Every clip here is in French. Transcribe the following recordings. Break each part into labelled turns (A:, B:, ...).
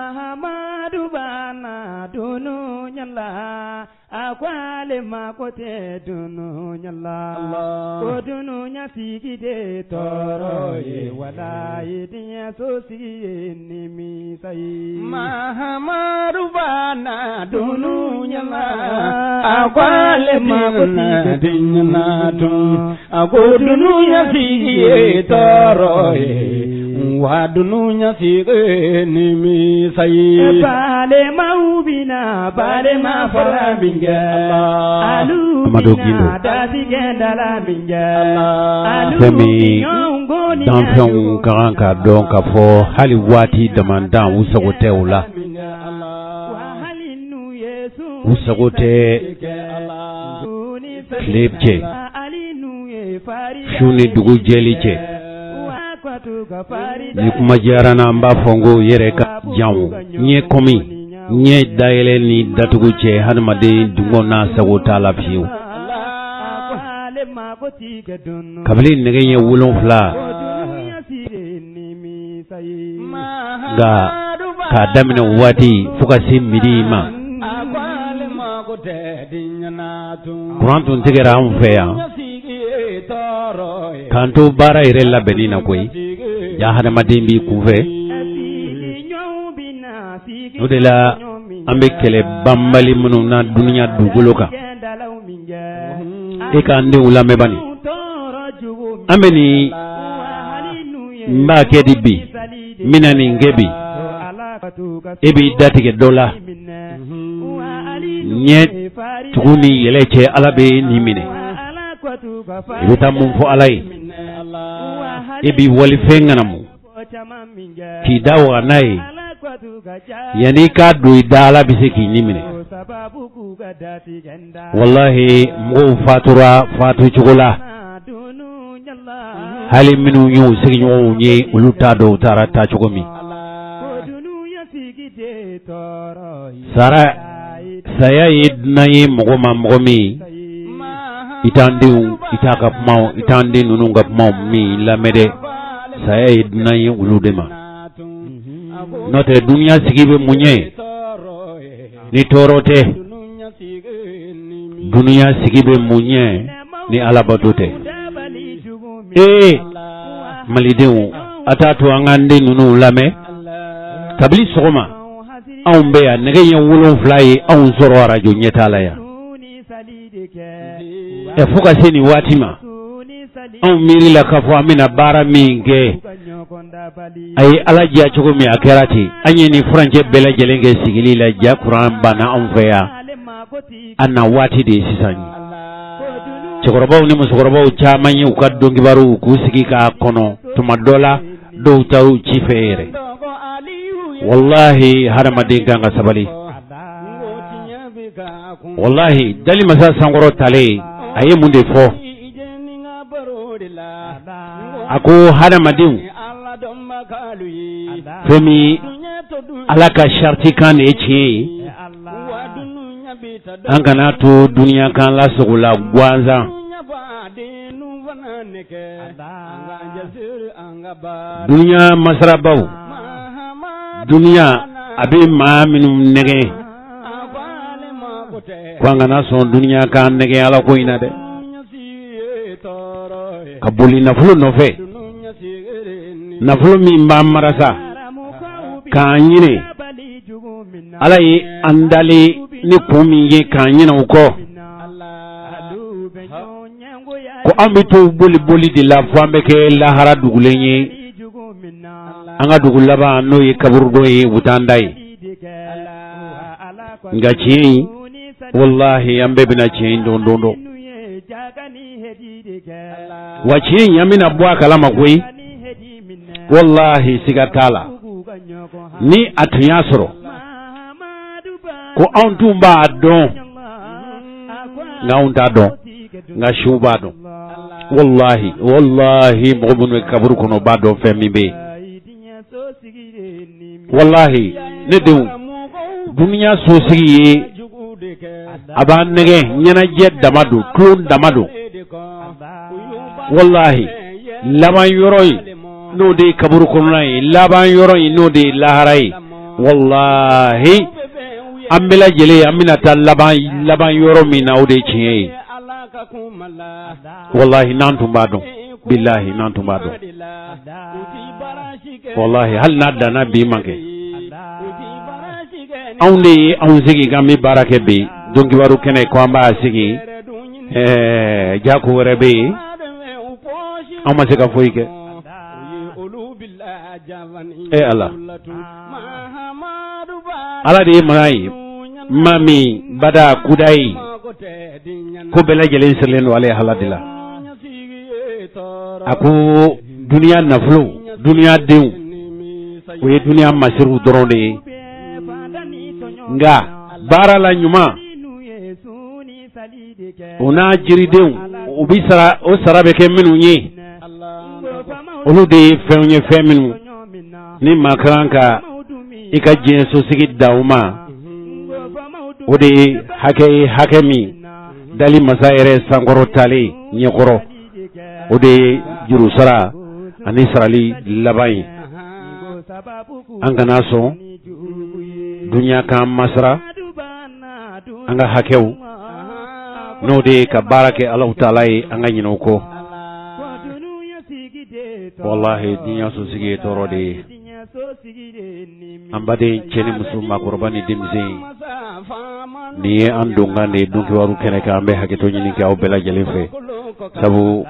A: Mahamadu bana dunu nyala akwale makote dunu nyala ko dunu nya sigide toro ye wala idinya so siye ni mi sai Mahamadu bana dunu nyala akwale makote dunu nyala ko dunu nya sigide toro ye wadununya sige ni mi sayi bale maubina bale ma fara binga alu bina dasi gendala binga alu
B: d'enfant karanka donc fo hali wati demandan usagote ula usagote klepche shuni dugu jeliche ni kuma jarana mba fongo yere ka jamu nye komi nye daele ni datugu che hanmade dungo na sago tala fiu kabili nege nye wulon fla ga ka damine wati fukasi midima kurantun tigera amfeya kanto bara irella benina koy ya hada madimbi kuve nodela ambe kele bambali munu na dunya dugoloka e ka ndi ulame bani ambe ni mba kedi bi minani ngebi ebi datige dola nye tuguni yeleche alabe nimine ibita mumfo alai ibi wali fenganamu ki dawa nai yani ka do idala bisiki nimine wallahi mu fatura fatu chugula hali minu yu sigi nyu nye uluta do tarata chugomi sara saya idnai mugoma mugomi itandi itaka pmao itandi nununga pmao mi lamede saya idna yi uludema note dunia sigibe munye ni torote dunia sigibe munye ni alabadote malideu atatu angande nunu lame kabili sogoma aumbe ya nege wulon fly au zoro radio nyetala ya efuka sini watima au miri la kafo amina bara minge ay alaji achugo mi akerati anye ni franje bela jelenge sigili la ja Quran bana onveya anna wati de sisani chokorobaw ni musokorobaw chamanyi ukaddo ngibaru kusigi ka kono tumadola do taw chifere wallahi harama dinga nga sabali wallahi dali masa sangoro tale aye munde fo ako hada madin femi alaka sharti kan eche angana to dunia kan la sogula gwanza dunia masrabaw dunia abi ma minum nege kwanga na son dunia kan nege ala ko ina de kabuli nafulu nofe nafulu mi mba marasa kanyine alai andali ni kumi ye kanyina uko ko ambitu boli de la fambe ke la hara dugulenye anga dugula ba no ye kaburgo ye butandai ngachi wallahi ambe bina chain dondo wachi yamina bwa kalama koi wallahi sigatala ni atiyasro ko antumba don ngaunta don nga shuba don wallahi mbobunu kaburu kono ba don femi be wallahi ne dew dunya sosigi aban nege nyana jet damadu klon damadu wallahi laban yoroi no de kaburu kono nay laban yoroi no de laharai wallahi an bɛ lajɛlen an bɛna taa laban yɔrɔ min na o de ye tiɲɛ ye wallahi n'an tun b'a dɔn billahi n'an tun b'a dɔn wallahi hali n'a danna bi man kɛ anw de ye anw sigi k'an bɛ baara kɛ bi don kibaru kɛnɛ ko an b'a sigi jako wɛrɛ bɛ yen an ma se ka foyi kɛ ala ala de ye maa ye maa min bada kudayi ko bɛɛ lajɛlen sirilen don ale hala de la a ko duniya nafolo duniya denw o ye duniya masiriw dɔrɔn de ye nka baara la ɲuman o n'a jiridenw o bi sara o sara bɛ kɛ minnu ye olu de ye fɛnw ye fɛn minnu ni maa kan ka i ka diɲɛ sosigi da o ma o de ye hakɛ min dali masa yɛrɛ sankɔrɔ talen ɲɛkɔrɔ o de ye juru sara ani sarali laban ye an kana sɔn duniya kan masara an ka hakɛw n'o de ye ka baara kɛ Alahu Taala ye an ka ɲinɛ o kɔ wallahi duniya sosigi ye tɔɔrɔ de ye an baden cɛ ni muso maakɔrɔba ni denmisɛn nin ye an donkan de ye don kibaru kɛnɛ kan an bɛ hakɛto ɲini kɛ aw bɛɛ lajɛlen fɛ sabu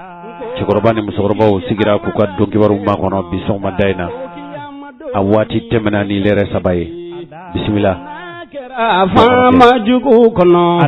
B: cɛkɔrɔba ni musokɔrɔbaw sigira k'u ka don kibaru makɔnɔ bi sɔgɔmada in na a waati tɛmɛna ni lɛrɛ 3 ye bisimila
A: fama jugu kono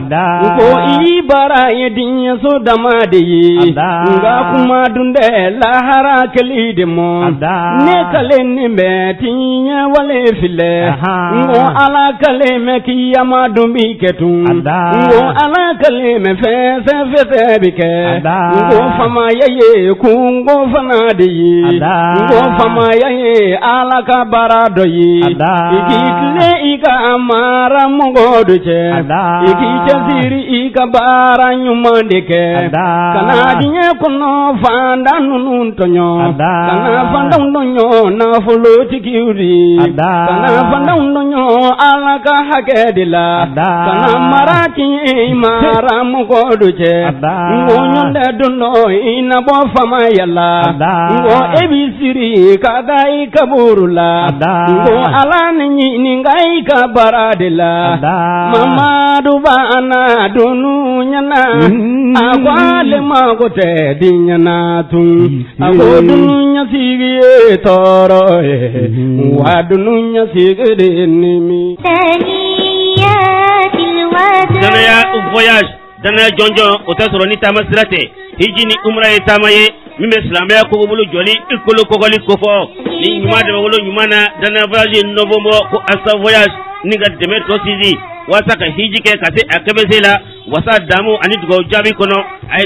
A: ko ibara ye dinya so dama de ye nga kuma dunde lahara kali de mo ne kale ni be tinya wale file ngo ala kale me kiyama dumbi ketun ngo ala kale me fe bi ke ngo fama ye kungo fana de ye ngo fama ye ala ka barado ye ikile ika amara mogodu che iki chaziri ika bara nyumande ke kana dinye kono fanda nunun tonyo kana fanda undonyo na folo tikiuri kana fanda undonyo alaka hakedila kana marati mara mogodu che ngonyo de dono ina bo fama yalla ngo ebisiri kada ikaburula ngo alani ningai ka baradila Mamadu bana dunu nyana akwale magote dinyana tun akodunu nyasigi toro wadunu nyasigi nimi
C: Danaya voyage danaya jonjo otasoro ni tama sirate hijini umra ye tamaye mimbe silamaya ko bulu joli ikolo kokoli kofo ni nyuma de wolo nyumana danaya voyage novembre ko asa voyage niga deme to sidi wasa ka hiji ke kase akabesela wasa damu ani dugo jabi kono ay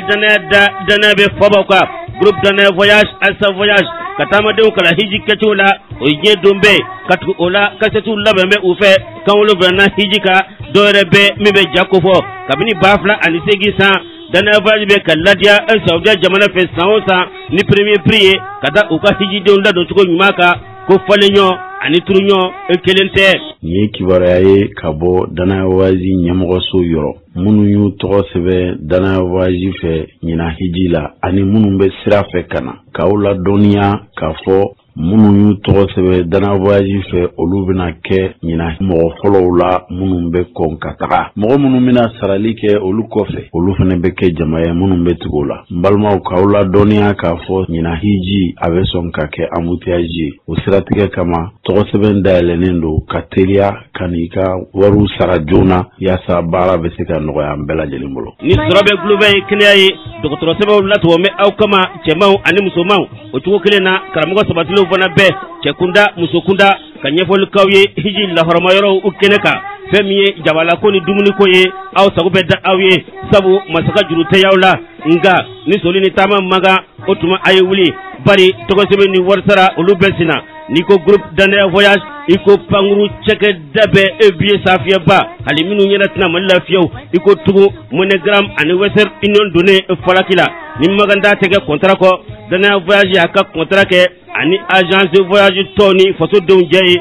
C: dana be foba ka groupe dana voyage asa voyage katama de kala hiji ke tula o ye dombe katu ola kasetu labembe ufe kanwolo bana hiji ka dore be mibe jakofo kabini bafla ani segisa dana voyage be kaladia en saudi jamana fe saosa ni premier prix kada uka hiji de onda do tuko nyumaka ko falenyo ani turunyo ekelente
D: ni kibara ye kabo dana wazi nyamgoso yoro munu yu togo sebe dana wazi fe nyina hijila ani munu be sira fe kana kaula donia kafo munu yu togo sebe dana wazi fe olu bina ke nyina mo folo la munu be konkataka mo munu mina sarali ke olu kofe olu fene be ke jamaye munu be tugola mbalma kaula donia kafo nyina hiji aveson kake amutiaji usiratige kama togo sebe ndaele nendo katelia kanika waru sarajuna yasa bara besika noya mbela jelimbolo
C: ni sorobe glube kinayi dokotoro sebe latwo me aw kama chemau ani musomau o tuko kilena karamugo sabatilo fana be chekunda musokunda kanyefol kawye hiji la hormayoro ukeneka femiye jabala ko ni dumuni ko ye aw sagube da awye sabu masaka jurute yawla nga ni solini tama maga otuma ayewuli bari togo sebe ni warsara ulubesina niko groupe dana voyage iko panguru cheke dabe ebie safia ba haliminu nyena tina malla fiyo iko tugu monogram ani weser union donné falakila ni maganda tege contrat ko dana voyage aka contrat ke ani agence de voyage toni photo don jey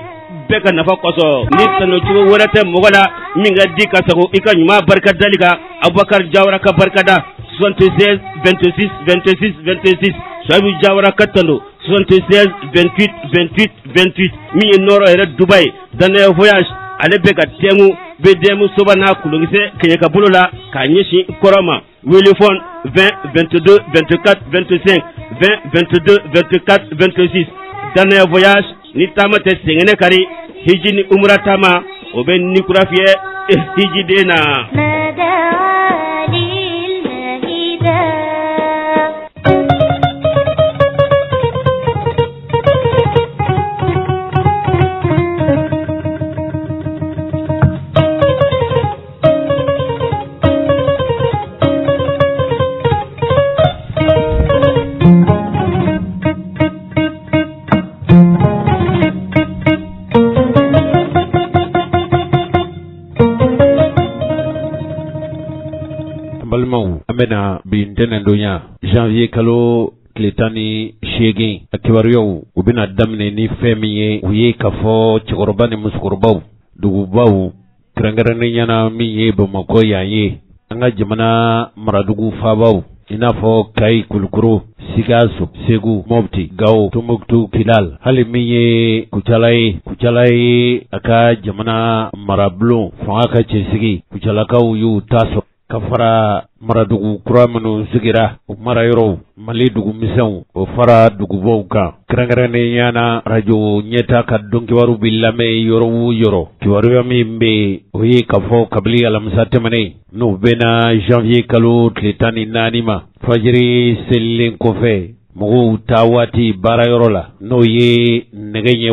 C: bɛɛ ka nafa kɔsɔn ni sanocogo wɛrɛ tɛ mɔgɔ la min ka di ka sago i ka ɲuman barika dali kan Abubakar Jawara ka barikada 76 26 26 26 Sabu Jawara ka tando 76 28 28 28 min ye nɔrɔ yɛrɛ Dubaï Daniel Voyage ale bɛ ka tɛmu BDM soba n'a kulongisɛ keɲɛka bolo la k'a ɲɛsin kɔrɔ ma Wilifon 20 22 24 25 20 22 24 26 Daniel Voyage ni taama tɛ sɛgɛnɛ kari hiji ni umra taama o bɛ nikura fiyɛ hiji den na.
B: Amena bintenen donya janvier kalo tletani shegin akiwariyo ubina damne ni femiye uye kafo chikoroba ni musukorobaw dugubaw krangarane nyana miye Bamako yaye anga jamana maradugu fabaw inafo kai kulukuru Sikaso Segu Mopti Gao Tumuktu Kilal hali miye kuchalai aka jamana marablu fanga chesigi kuchalaka uyu taso kafara maradugu kuramanu sigira mara yoro mali dugu misɛnw o fara dugubaw kan kɛrɛnkɛrɛnnen yana radio ɲɛta ka dɔn kibaru bi lamɛn yɔrɔ o yɔrɔ kibaruya min bɛ o ye k'a fɔ kabili alamisa tɛmɛnen n'o bɛna janvier kalo tile 14 ma fajiri selilen kɔfɛ mɔgɔw ta waati baarayɔrɔ la n'o ye nɛgɛ ɲɛ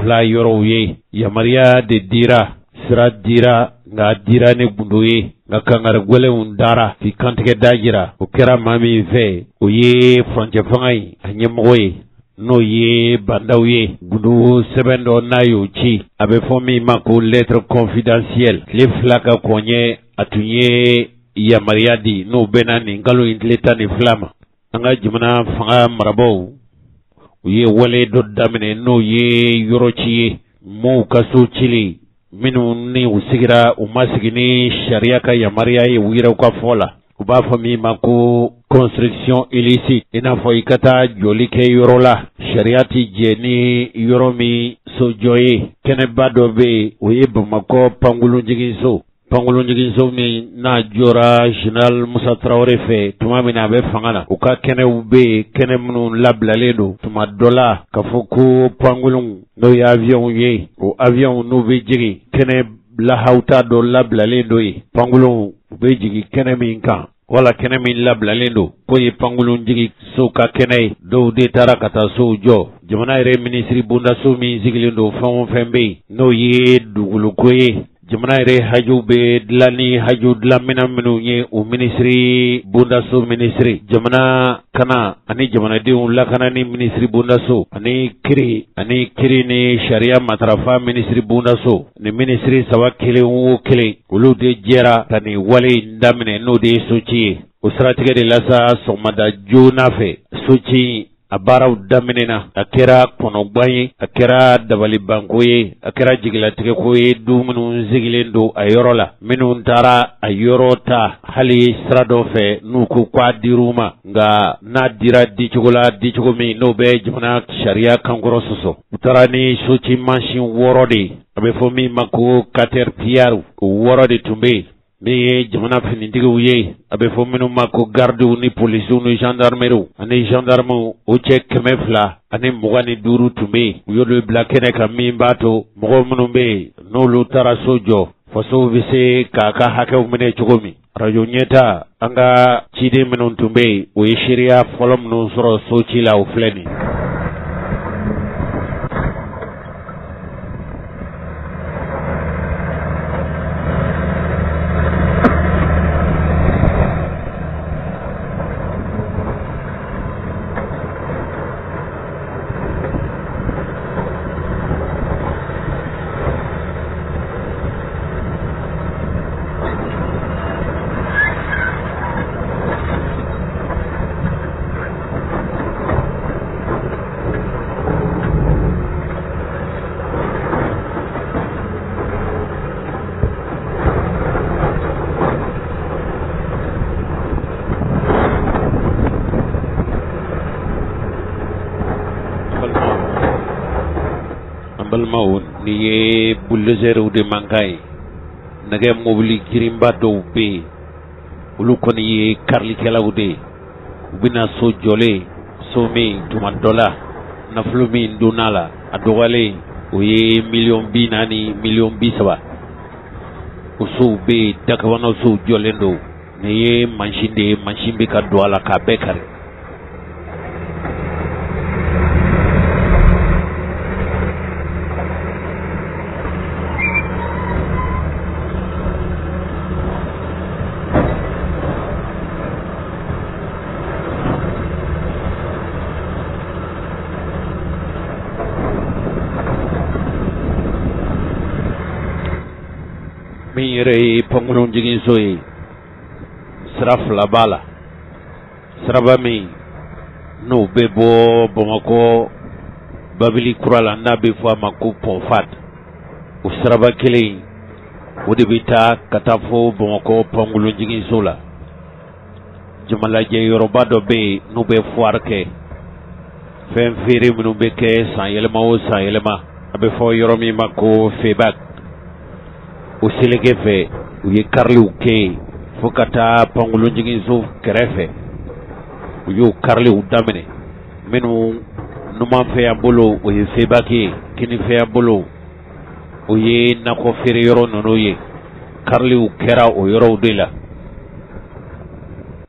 B: 7 yɔrɔw ye yamaruya de dira sira dira nga dira ne gundo ye nga kangare gwɛlɛnw dara fi kantigɛ dajira o kɛra maa min fɛ o ye furancɛ fanga ye a ɲɛmɔgɔ ye n'o ye bandaw ye gundo sɛbɛn dɔ n'a y'o ci a bɛ fɔ min ma ko lettre confidentielle tile 2 ka kɔɲɛ a tun ye yamaruya di n'o bɛna nin kalo in tile 12 ma an ka jamana fanga marabaw u ye wale dɔ daminɛ n'o ye yɔrɔ ci ye mɔɔw ka so cili minnu ni u sigira u ma sigi ni sariya ka yamaruya ye u yɛrɛw ka fɔ la u b'a fɔ min ma ko construction illicite i n'a fɔ i ka taa jɔli kɛ yɔrɔ la sariya ti jɛ ni yɔrɔ min sojɔ ye kɛnɛba dɔ bɛ yen o ye Bamakɔ pankolonjiginso min n'a jɔra Général Musa Traoré fɛ tuma min na a bɛ fanga la u ka kɛnɛw bɛ yen kɛnɛ minnu labilalen don tuma dɔ la k'a fɔ ko pankolon n'o ye avion ye o avion n'u bɛ jigin kɛnɛ lahawta dɔ labilalen dɔ ye pankolon u bɛ jigin kɛnɛ min kan wala kɛnɛ min labilalen don k'o ye pankolon jigi so ka kɛnɛ ye dɔw de taara ka taa sow jɔ jamana yɛrɛ minisiri bondaso min sigilen don fɛn o fɛn bɛ yen n'o ye dugukolo ye jamana yɛrɛ hajuw bɛ dilan ni haju dilanminɛn minnu ye o minisiri bondaso minisiri jamana kana ani jamanadenw lakana ni minisiri bondaso ani kiri ni sariya matarafa minisiri bondaso ni minisiri saba kelen o kelen olu de jɛra ka nin wale in daminɛ n'o de ye soci ye o siratigɛ de la sa sɔgɔmada joona fɛ soci a baaraw daminɛna a kɛra kɔnɔgwan ye a kɛra dabalibanko ye a kɛra jigilatigɛko ye du minnu sigilen don a yɔrɔ la minnu taara a yɔrɔ ta hali sira dɔ fɛ n'u ko k'a dir'u ma nka n'a dira dicogo la dicogo min n'o bɛ jamana sariya kankɔrɔ sɔsɔ u taara ni soci mansin 6 de a bɛ fɔ min ma ko caterpillar o 6 de tun bɛ yen min ye jamana finitigiw ye a bɛ fɔ minnu ma ko gardiw ni polisiw ni gendarmeries ani gendarmew o cɛ 200 ani 25 tun bɛ yen u y'olu bila kɛnɛ kan min b'a to mɔgɔ minnu bɛ yen n'olu taara so jɔ fasow bɛ se k'a ka hakɛw minɛ cogo min radio ɲɛta an ka ciden minnu tun bɛ yen o ye seereya fɔlɔ minnu sɔrɔ so ci la o filɛ nin ni ye bulldozer de mankai nage mobili girimba do be ulu koni ye karli kala ude ubina so jole so me tumandola na flumi ndunala adogale oye million bi nani million bi saba usu be dakawano su jolendo ne ye machine be ka do ala ka bekare Mire pangulong jigin soy sraf la bala sraba mi no bebo bomako babili kurala na be fo mako ponfat o sraba kele o de bita katafo bomako pangulong jigin sola jamala je yoruba do be no be foarke fem fere minu be ke san yelema abe fo yoromi mako febat o selege fe u ye karli u ke fokata pangulo jigin so kerefe u yo karli u damene menu numa fe abolo o ye febaki kini fe abolo o ye nako fere yoro nono ye karli u kera o yoro de la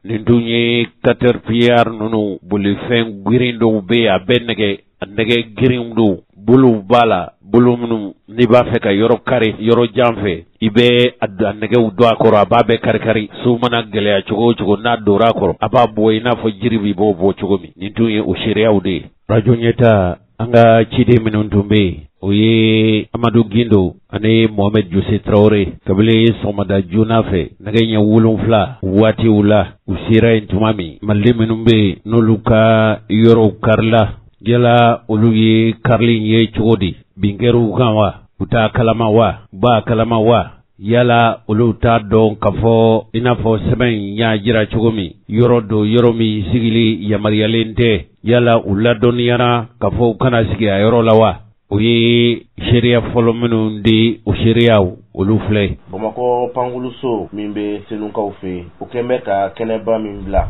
B: nindunye caterpillar nono buli fen girindo be abenege andege girindu bulu bala bulu munu ni ba fe ka yoro kari yoro jamfe ibe adnege udwa akoro ababe kari su mana gele ya chugo na dora akoro aba boy na fo jiribi bo chugo mi nintu ye ushiria ude radio nyeta anga chide minuntumbe oye Amadou Guindo ane Mohamed Jose Traoré kabile somada juna fe naganya wulun fla wati ula usira intumami malle minumbe noluka yoro karla gela uluye karlin ye chodi bingeru kanwa uta kalama wa ba kalama wa yala uluta don kafo inafo seben ya jira chogomi yorodo yoromi sigili ya marialente yala uladon yana kafo kana sigi ayoro lawa uye sheria folomenu ndi usheria ulufle
E: Bamako panguluso mimbe senunka ufe ukembe ka keneba mimbla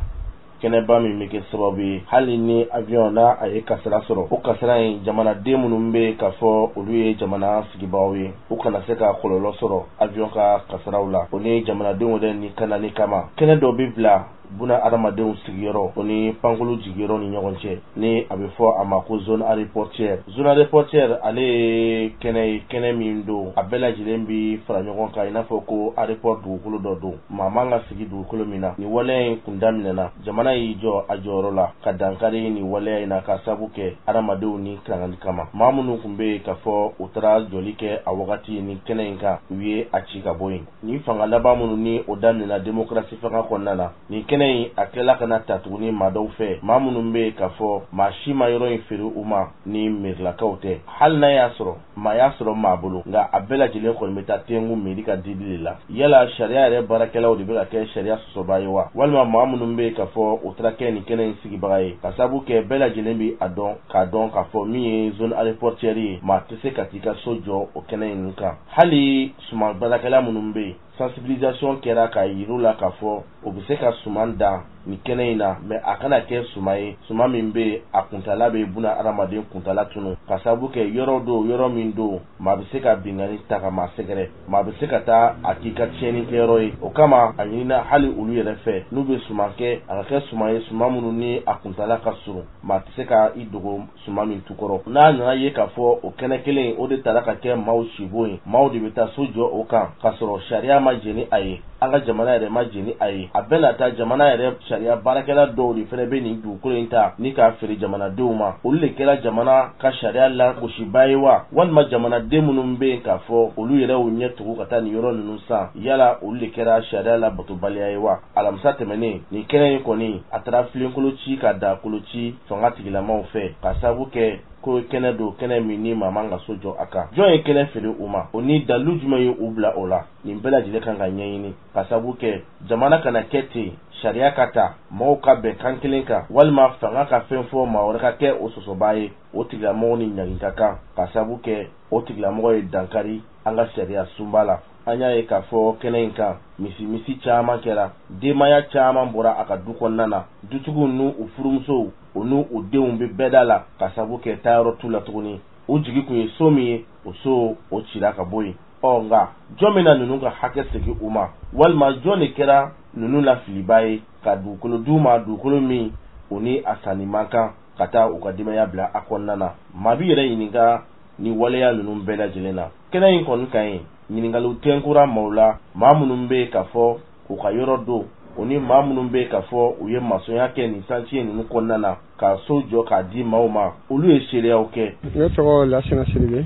E: keneba mimike sababu hali ni avion na aye kasara soro o kasara yin jamana demu numbe kafo uluye jamana sigibawe o kana seka kololo soro avion ka kasara ula oni jamana demu den ni kana ni kama kenedo bibla buna adamadenw sigiyɔrɔ o ni pankulu jigiyɔrɔ ni ɲɔgɔn cɛ ni a bɛ fɔ a ma ko zone aéroportière zone aéroportière ale ye kɛnɛ min don a bɛɛ lajɛlen bi fara ɲɔgɔn kan i n'a fɔ ko aéroport dugukolo dɔ don maa man ka sigi dugukolo min na ni waleya in kun daminɛna jamana y'i jɔ a jɔyɔrɔ la ka dankari ni waleya in na ka sabu kɛ adamadenw ni tilangani kama maa minnu kun bɛ k'a fɔ u taara jɔli kɛ a wagati ni kɛnɛ in kan u ye a ci ka bɔ yen ni fanga laban minnu ni o daminɛna démocratie fanga kɔnɔna na ni kɛnɛ in a kɛla kana ta tuguni maa dɔw fɛ maa minnu bɛ k'a fɔ maa si ma yɔrɔ in feere u ma ni merilakaw tɛ hali n'a y'a sɔrɔ maa y'a sɔrɔ maa bolo nka a bɛɛ lajɛlen kɔni bɛ taa tengu mairie ka dili de la yala sariya yɛrɛ baarakɛlaw de bɛ ka kɛ sariya sɔsɔba ye wa walima maa minnu bɛ k'a fɔ u taara kɛ nin kɛnɛ in sigibaga ye ka sabu kɛ bɛɛ lajɛlen bɛ a dɔn k'a dɔn k'a fɔ min ye zone aéroportière ye maa tɛ se ka t'i ka so jɔ o kɛnɛ in kan hali suman baarakɛla minnu bɛ yen sensibilisation kɛra k'a yir'u la k'a fɔ o bɛ se ka suman dan ni kɛnɛ in na mais a kana kɛ suman ye suman min bɛ a kuntala bɛ buna adamaden kuntala tunu ka sabu kɛ yɔrɔ do yɔrɔ min do maa bɛ se ka bingani ta ka maa sɛgɛrɛ maa bɛ se ka taa a k'i ka tiɲɛni kɛyɔrɔ ye o kama a ɲinina hali olu yɛrɛ fɛ n'u bɛ suman kɛ a ka kɛ suman ye suman minnu ni a kuntala ka surun maa tɛ se ka i dogo suman min tukɔrɔ n'a nana ye k'a fɔ o kɛnɛ kelen o de taara ka kɛ maaw sibo ye maaw de bɛ taa so jɔ o kan k'a sɔrɔ sariya ma jeni a ye an ka jamana yɛrɛ ma jeni a ye a bɛɛ na taa jamana yɛrɛ sariya baarakɛla dɔw de fɛnɛ bɛ nin dugukolo in ta ni k'a feere jamanadenw ma olu de kɛra jamana ka sariya lagosiba ye wa walima jamanaden minnu bɛ yen k'a fɔ olu yɛrɛ y'u ɲɛ tugu ka taa nin yɔrɔ ninnu san yala olu de kɛra sariya labatobaliya ye wa alamisa tɛmɛnen nin kɛnɛ in kɔni a taara filenkolo ci ka da kolo ci fanga tigilamaw fɛ ka sabu kɛ ko kɛnɛ do kɛnɛ min ni maa man ka so jɔ a kan jɔn ye kɛnɛ feere u ma o ni dalu jumɛn ye u bila o la nin bɛɛ lajɛlen kan ka ɲɛɲini ka sabu kɛ jamana kana kɛ ten sariya ka ta mɔgɔw ka bɛn kan kelen kan walima fanga ka fɛn fɔ maa wɛrɛ ka kɛ o sɔsɔba ye o tigilamɔgɔ ni ɲagin ka kan ka sabu kɛ o tigilamɔgɔ ye dankari an ka sariya sunba la. An y'a ye k'a fɔ kɛnɛ in kan misi caman kɛra denbaya caman bɔra a ka du kɔnɔna na dutigiw n'u u furumusow o n'u u denw bɛ bɛɛ da la ka sabu kɛ taayɔrɔ t'u la tuguni o jigi kun ye so min ye o so o cira ka bɔ yen. Nka jɔn bɛ na ninnu ka hakɛ segin u ma walima jɔn de kɛra ninnu la filiba ye ka dugukolo d'u ma dugukolo min o ni a sanni man kan ka taa u ka denbaya bila a kɔnɔna na. Maa bi yɛrɛ ɲininka ni waleya ninnu bɛɛ lajɛlen na. Kɛnɛ in kɔni ka ɲi ɲininkaliw tɛnkura maaw la maa minnu bɛ k'a fɔ u ka yɔrɔ don o ni maa minnu bɛ k'a fɔ u ye maçonnya kɛ nin chantier ninnu kɔnɔna na ka so jɔ k'a di maaw ma olu ye seereyaw kɛ.
F: Ne tɔgɔ Lasina Sidibe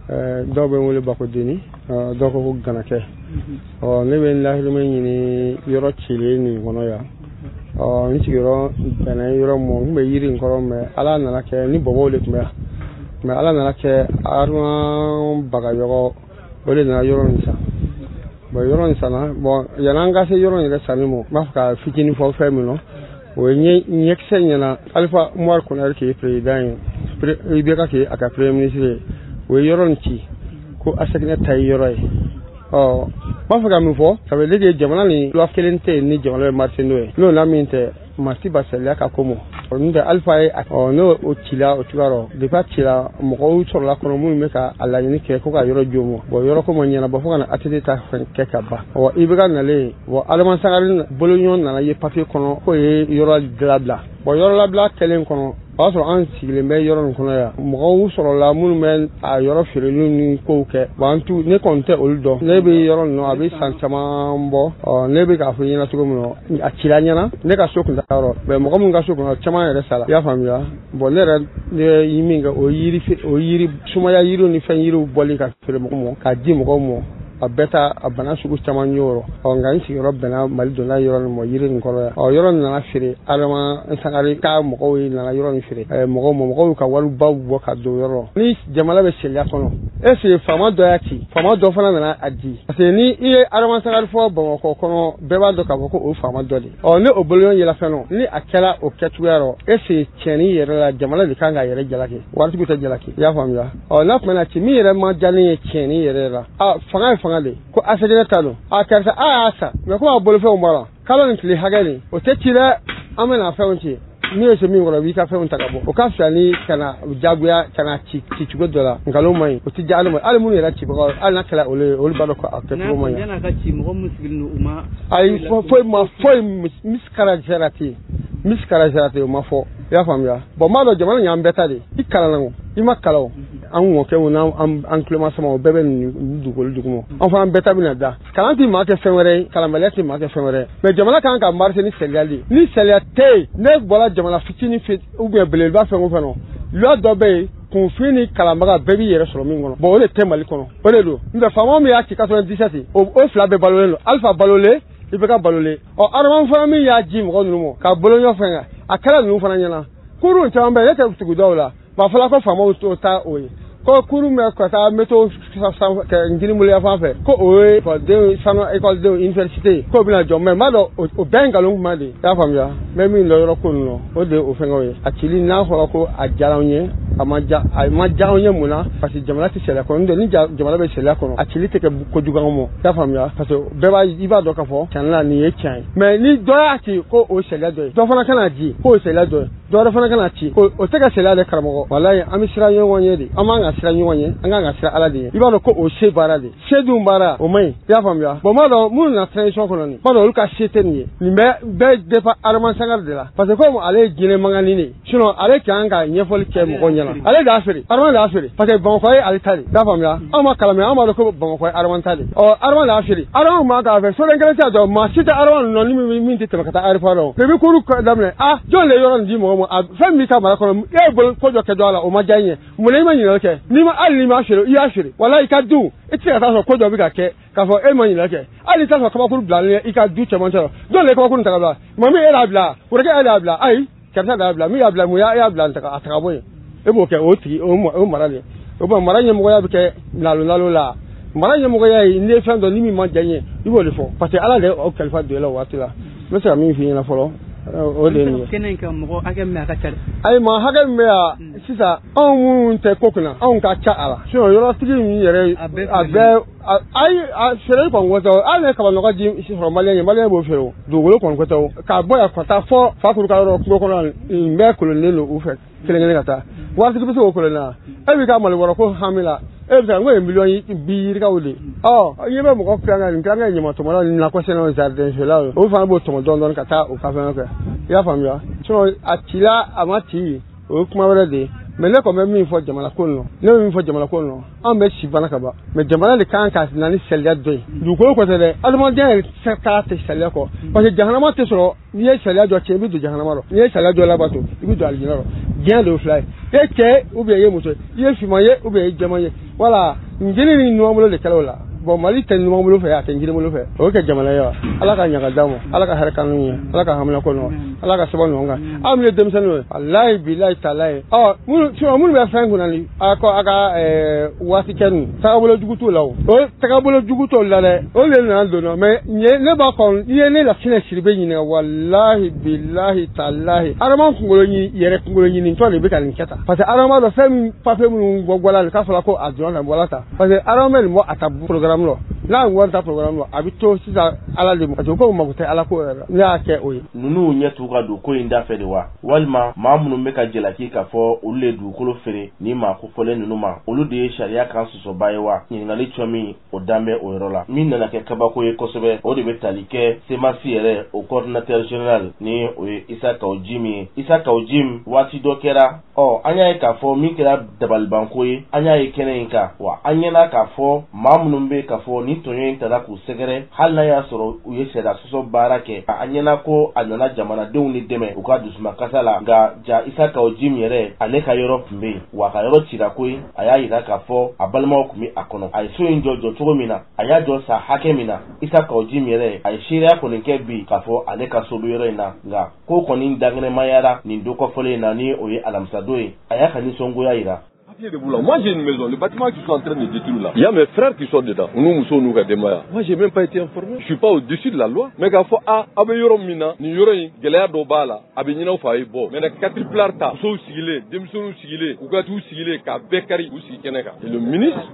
F: dɔw bɛ n wele Bakodeni dɔw ko Ganakɛ ne bɛ n lahirimɛ ɲini yɔrɔ cilen nin kɔnɔ yan n sigiyɔrɔ bɛnna yɔrɔ mɔ n bɛ yiri in kɔrɔ mais Ala nana kɛ ni bɔbɔw de tun bɛ yan mais Ala nana kɛ Aruna Bagayɔgɔ o de nana yɔrɔ in san bon yɔrɔ in sanna bon yan'an ka se yɔrɔ in yɛrɛ sanni ma n b'a fɛ ka fitinin fɔ fɛn min na o ye ɲɛkisɛ ɲɛna Alifa Umaru Konare k'i président ye IBK k'i a ka premier ministre ye o ye yɔrɔ in ci ko Asekinɛ ta ye yɔrɔ ye n b'a fɛ ka min fɔ ça veut dire que jamana nin loi kelen tɛ yen ni jamana bɛ marché n'o ye n'o na min tɛ maa si ba sariya ka ko mɔ n'o tɛ Alifa ye n'o o cila o cogoya rɔ depuis a cila mɔgɔw sɔrɔla kɔnɔ minnu bɛ ka a laɲini kɛ ko ka yɔrɔ jɔ mɔ bon yɔrɔ ko ma ɲɛnabɔ fo ka na ATT ta fɛn kɛ ka ban IBK nalen bon Adama Sangare boloɲɔgɔn nana ye papier kɔnɔ k'o ye yɔrɔ labila bon yɔrɔ labila kɛlen kɔnɔ o y'a sɔrɔ an sigilen bɛ yɔrɔ nin kɔnɔ yan mɔgɔw sɔrɔla minnu bɛ a yɔrɔ feereli ni kow kɛ bon ne kɔni tɛ olu dɔn ne bɛ yɔrɔ nin a bɛ san caman bɔ ne bɛ k'a fɔ i ɲɛna cogo min na a cira ɲɛna ne ka so kun t'a yɔrɔ mais mɔgɔ min ka so kɔnɔ caman yɛrɛ sara i y'a faamuya bon ne yɛrɛ ye min kɛ o yiri sumaya yiriw ni fɛn yiriw bɔli ka feere mɔgɔw ma k'a di mɔgɔw ma a bɛɛ ta a bana sugu caman y'o nka n sigiyɔrɔ bɛnna Mali donna yɔrɔ nin ma yiri nin kɔrɔ yan yɔrɔ nin nana feere Adama Sangare ka mɔgɔw ye nana yɔrɔ nin feere mɔgɔw y'u ka waribaw bɔ ka don yɔrɔ ni jamana bɛ sariya kɔnɔ est-ce que faama dɔ y'a ci faama dɔ fana nana a di parce que ni i ye Adama Sangare fɔ Bamakɔ kɔnɔ bɛɛ b'a dɔn k'a fɔ ko o faama dɔ de ni o boloɲɔgɔn yɛlɛ fɛn o ni a kɛra o kɛcogoya rɔ est-ce que tiɲɛni yɛrɛ la jamana de kan k'a yɛrɛ jalaki waritigiw tɛ jalaki i y'a faamuya n'a tuma na ci min yɛrɛ ma diya ne ye tiɲɛni yɛrɛ la fanga ye fanga de ko Asekinɛ ta don karisa a y'a sa mais ko a bolofɛnw bɔra kalo nin tile hakɛ nin o tɛ ci dɛ an bɛna fɛnw ci n'i ye se min kɔrɔ i b'i ka fɛnw ta ka bɔ o ka fisa ni ka na jagoya ka na ci cogo dɔ la nkalon man ɲi o tɛ diya hali ma hali minnu yɛrɛ cibagaw hali n'a kɛra olu b'a dɔn ko a kɛcogo man ɲi. Yan'a ka ci mɔgɔ min sigilen don u ma. ayi foyi misikara zɛra tɛ o ma fɔ i y'a faamuya bon n b'a dɔn jamana y'an bɛɛ ta de i kalan na o i ma kalan o an mɔkɛw n'an tuloma sama o bɛɛ bɛ nin dugukolo duguma an fana bɛɛ ta bɛna da kalan tɛ maa kɛ fɛn wɛrɛ ye kalanbaliya tɛ maa kɛ fɛn wɛrɛ mais jamana kan ka marché ni sariya de ni sariya tɛ yen ne bɔra jamana fitinin ou bien belebeleba fɛn o fɛn na loi dɔ bɛ yen kunfin ni kalanbaga bɛɛ b'i yɛrɛ sɔrɔ min kɔnɔ bon o de tɛ Mali kɔnɔ o de don n tɛ faama min y'a ci 97 o fila bɛɛ balolen don Alifa balolen IBK balolen Adama fana min y'a ji mɔgɔ ninnu ma ka boloɲɔ fɛn kan a kɛra ninnu fana ɲɛna kurun caman bɛ yen ne tɛ tugu dɔw la ba fɔla ko faamaw t'o ta o ye ko kurun bɛ ka taa météo Ngilimule fan fɛ ko o ye écoledenw université k'o bɛna jɔ mais n b'a dɔn o bɛɛ ye nkalon kuma de ye i y'a faamuya n bɛ min dɔn yɔrɔ ko ninnu na o de ye o fɛngɛw ye a cili n'a fɔra ko a diyara anw ye a ma diya anw ye mun na parce que jamana tɛ sariya kɔnɔ n'o tɛ ni jamana bɛ sariya kɔnɔ a cili tɛ kɛ kojugu anw ma i y'a faamuya parce que i b'a dɔn k'a fɔ tiɲɛ la nin ye tiɲɛ ye mais ni dɔ y'a ci ko o sariya dɔ ye dɔ fana kana di k'o ye sariya dɔ ye dɔ wɛrɛ fana kana ci ko o tɛ ka sariya de karamɔgɔ walayi an bɛ siran ɲɔgɔn ye de an b'an ka siran ɲɔgɔn ye an kan ka siran Ala de ye i b'a dɔn ko o se baara de se dun baara o man ɲi i y'a faamuya bon n b'a dɔn minnu na transition kɔnɔ nin n b'a dɔn olu ka se tɛ nin ye nin bɛɛ dépend Adama Sangare de la parce que comme ale ye jinɛ mangani de ye sinon ale kan ka ɲɛfɔli kɛ mɔgɔw ɲɛna ale de y'a feere Adama de y'a feere parce que Bamakɔ ye ale ta de i y'a faamuya anw ma kalan mɛ anw b'a dɔn ko Bamakɔ ye Adama ta de Adama de y'a feere Adama ma k'a fɛ soden kelen tɛ dɔn maa si tɛ Adama ninnu ni min tɛ tɛmɛ ka taa aéroport la depuis kuru daminɛ jɔn de ye yɔrɔ nin di mɔgɔ ma fɛn min b'i ka mara kɔnɔ e ye ko dɔ kɛ dɔ a la o ma diya n ye mun na i ma ɲininkali kɛ hali n'i ma feere i y'a feere wala i ka du i tɛ se ka taa sɔrɔ ko dɔ bɛ ka kɛ k'a fɔ e ma ɲininkali kɛ hali i t'a sɔrɔ kabakuru bilalen i ka du cɛmancɛ la jɔn de ye kabakuru ta ka bila maa min e y'a bila wɛrɛkɛ e y'a bila ayi karisa de y'a bila min y'a bila mun y'a bila a ta ka bɔ yen e b'o kɛ o tigi o mara de o bon mara ɲɛmɔgɔya bɛ kɛ nalo la mara ɲɛmɔgɔya ye n'i ye fɛn dɔ ni min ma diya n ye i b'o de fɔ parce que Ala de y'o kalifa don i la o waati la me se min fi ɲɛna fɔlɔ o de ye
G: kɛnɛ ka mɔgɔ hakɛ min a ka ca
F: ayiwa hakɛ min bɛ yan sisan anw minnu tɛ ko kunna anw ka ca a la sinon yɔrɔtigi min yɛrɛ a bɛɛ ayi feere kɔni ko tɛ hali ne kaba nɔgɔ di sɔrɔ maliyɛn ye maliyɛn b'o feere o dugukolo kɔni ko tɛ k'a bɔ yan ka taa fɔ fakuru ka yɔrɔ kungo kɔnɔ nin bɛɛ kolonilen don u fɛ kelen kelen ka taa waritigi bɛ se k'o koloni na e b'i ka malikɔrɔ ko hami la e bɛ se ko ye miliyɔn bi yirikaw de i bɛ mɔgɔ kilankɛ nin kilankɛ ɲamatɔmɔla ni nakɔsɛnɛw jardin o fana b'o tɔmɔ dɔɔnin ka taa o ka fɛn kɛ i y'a faamuya sinon a cila a ma ci o ye kuma wɛrɛ de ye mais ne kɔni bɛ min fɔ jamana ko in ne bɛ min fɔ jamana ko in an bɛ si bana ka ban mais jamana de kan ka na ni sariya dɔ ye dugukolo kɔtɛ dɛ adamadenya yɛrɛ k'a tɛ sariya kɔ parce que jahanama tɛ sɔrɔ n'i ye sariya dɔ tiɲɛ i bɛ don jahanama rɔ n'i ye sariya dɔ labato i bɛ don alijinɛ rɔ diɲɛ de y'o fila ye e cɛ ou bien i ye muso ye i ye finman ye ou bien i ye jɛman ye voilà njeni ni ɲumanbolo de kɛra o la bon mali tɛ ɲuman bolo fɛ a tɛ njiri bolo fɛ o kɛ jamana ye wa ala ka ɲaga d'an ma ala ka hɛrɛ kanu ye ala ka hamina ko nɔ ala ka sɛbɛn ɲɔgɔn kan aw min ye denmisɛnninw ye alayi bilayi talayi minnu bɛ fɛn kunna ni a ka waati kɛ nin tagabolo jugu t'o la o tagabolo jugu t'o la dɛ o de nana don na mais ne b'a kɔn i ye ne lafinɛ siribe ɲininka walahi bilahi talayi adama kunkolo yɛrɛ kunkolo ɲinitɔ de bɛ ka nin kɛ tan parce que adama dɔ fɛn min papier minnu bɔla nin k'a fɔra ko a dɔrɔn ka bɔla tan parce que adama nin bɔ a ta programme n'a wari ta programme a bɛ to sisan ala de parce que ko mako tɛ ala ko yɛrɛ ne y'a kɛ o ye
E: ninnu ɲɛ t'u ka don ko in da fɛ de wa walima maa minnu bɛ ka jalaki k'a fɔ olu de dugukolo feere ni maa kofɔlen ninnu ma olu de ye sariya kan sɔsɔba ye wa ɲininkali cɔ min o dan bɛ o yɔrɔ la min nana kɛ kabako ye kosɛbɛ o de bɛ tali kɛ semasi yɛrɛ o coordinateur général ni o ye isa kawujim ye isa kawujim waati dɔ kɛra an y'a ye k'a fɔ min kɛra dabalibanko ye an y'a ye kɛnɛ in kan wa an ɲɛna k'a fɔ maa minnu bɛ k'a fɔ ni tɔɲɔ in tara k'u sɛgɛrɛ hali n'a y'a sɔrɔ u ye sariya sɔsɔ baara kɛ an ɲɛna ko a nana jamanadenw ni dɛmɛ u ka dusumakasa la nka ja isa kawujim yɛrɛ ale ka yɔrɔ tun bɛ yen wa a ka yɔrɔ cira ko ye a y'a yira k'a fɔ a balimaw tun bɛ a kɔnɔ a ye so in jɔ cogo min na a y'a jɔ sa hakɛ min na isa kawujim yɛrɛ a ye seereya kɔni kɛ bi k'a fɔ ale ka so bɛ yɔrɔ in na nka ko kɔni dangɛnɛmayara nin don kɔfɔlen in na ni o ye alamisa don ye a y'a ka nisɔngoya yira.
H: Moi j'ai une maison, le bâtiment qui sont en train de détruire là. Il y a mes frères qui sont dedans. Nous sommes Kademaya. Moi j'ai même pas été informé. Je suis pas au-dessus de la loi. Mais quand faut abe yorom mina, ni yoroyin gelaya do bala, abe nyina faye bo. Mais na quatre plarta, so sigilé, demsonu sigilé, ugatu sigilé ka bekari ou sikeneka. Et le ministre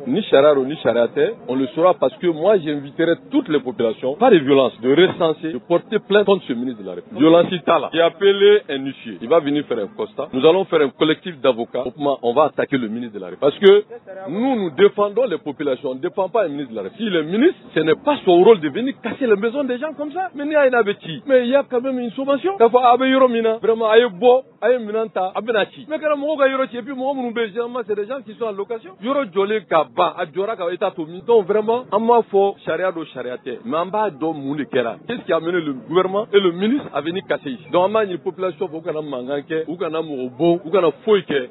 H: ni chararo ni charate, on le saura parce que moi j'inviterai toutes les populations par des violences de recenser, de porter plainte contre ce ministre de la République. Violence Itala. J'ai appelé un huissier. Il va venir faire un constat. Nous allons faire un collectif d'avocats. On va attaquer le ministre de la République. Parce que nous défendons les populations, on ne défend pas le ministre de la République. Si le ministre, ce n'est pas son rôle de venir casser les maisons des gens comme ça. Mais il y a quand même une sommation. Vraiment, mais c'est des gens qui sont en location. Donc vraiment, qu'est-ce qui a amené le gouvernement et le ministre à venir casser ici? Donc, une population,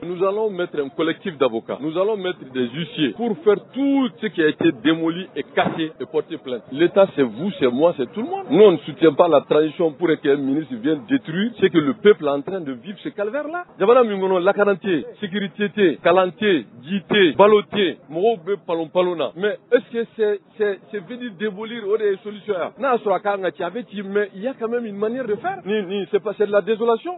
H: nous allons mettre un collectif d'avocats. Nous allons mettre des huissiers pour faire tout ce qui a été démoli et cassé et porter plainte. L'État, c'est vous, c'est moi, c'est tout le monde. Nous, on ne soutient pas la transition pour qu'un ministre vienne détruire ce que le peuple est en train de vivre, ce calvaire-là. Yabana Mingono, la quarantier, sécurité, calantier, dité, balotier, morobe palona. Mais est-ce que c'est venir démolir des solutions? Mais il y a quand même une manière de faire. C'est pas de la désolation.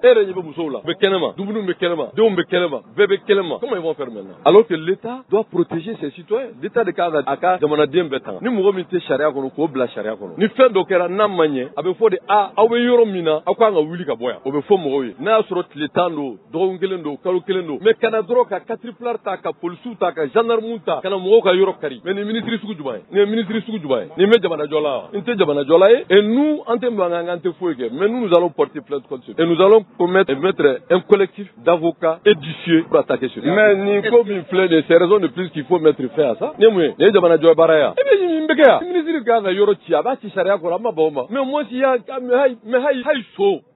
H: Comment ils vont faire maintenant? Alors que l'État doit protéger ses citoyens. L'État de Kaga, Aka, Zamanadien Betan. Ni Mouromite Sharia Kono, Kobla Sharia Kono. Ni fait d'Okera Namanye, avec faux de Awe Yoromina, Akwanga Wilika Boya, Obe Fomoye, Nasrot Letando, Drongelendo, Kalukelendo, mais Kanadroka, Katriplarta, Kapolsuta, Janarmunta, Kanamoka Yorokari, mais les ministres Soudoubaï, les ministres Soudoubaï, les Medjamana Jola, Inte Jamana Jolae, et nous, Antemangante Fouege, mais nous allons porter plainte contre eux. Et nous allons mettre un collectif d'avocats et d'huissiers pour attaquer ce. Mais Nico Bifle, c'est raison de plus qu'il faut mettre fin à ça. Mais moi,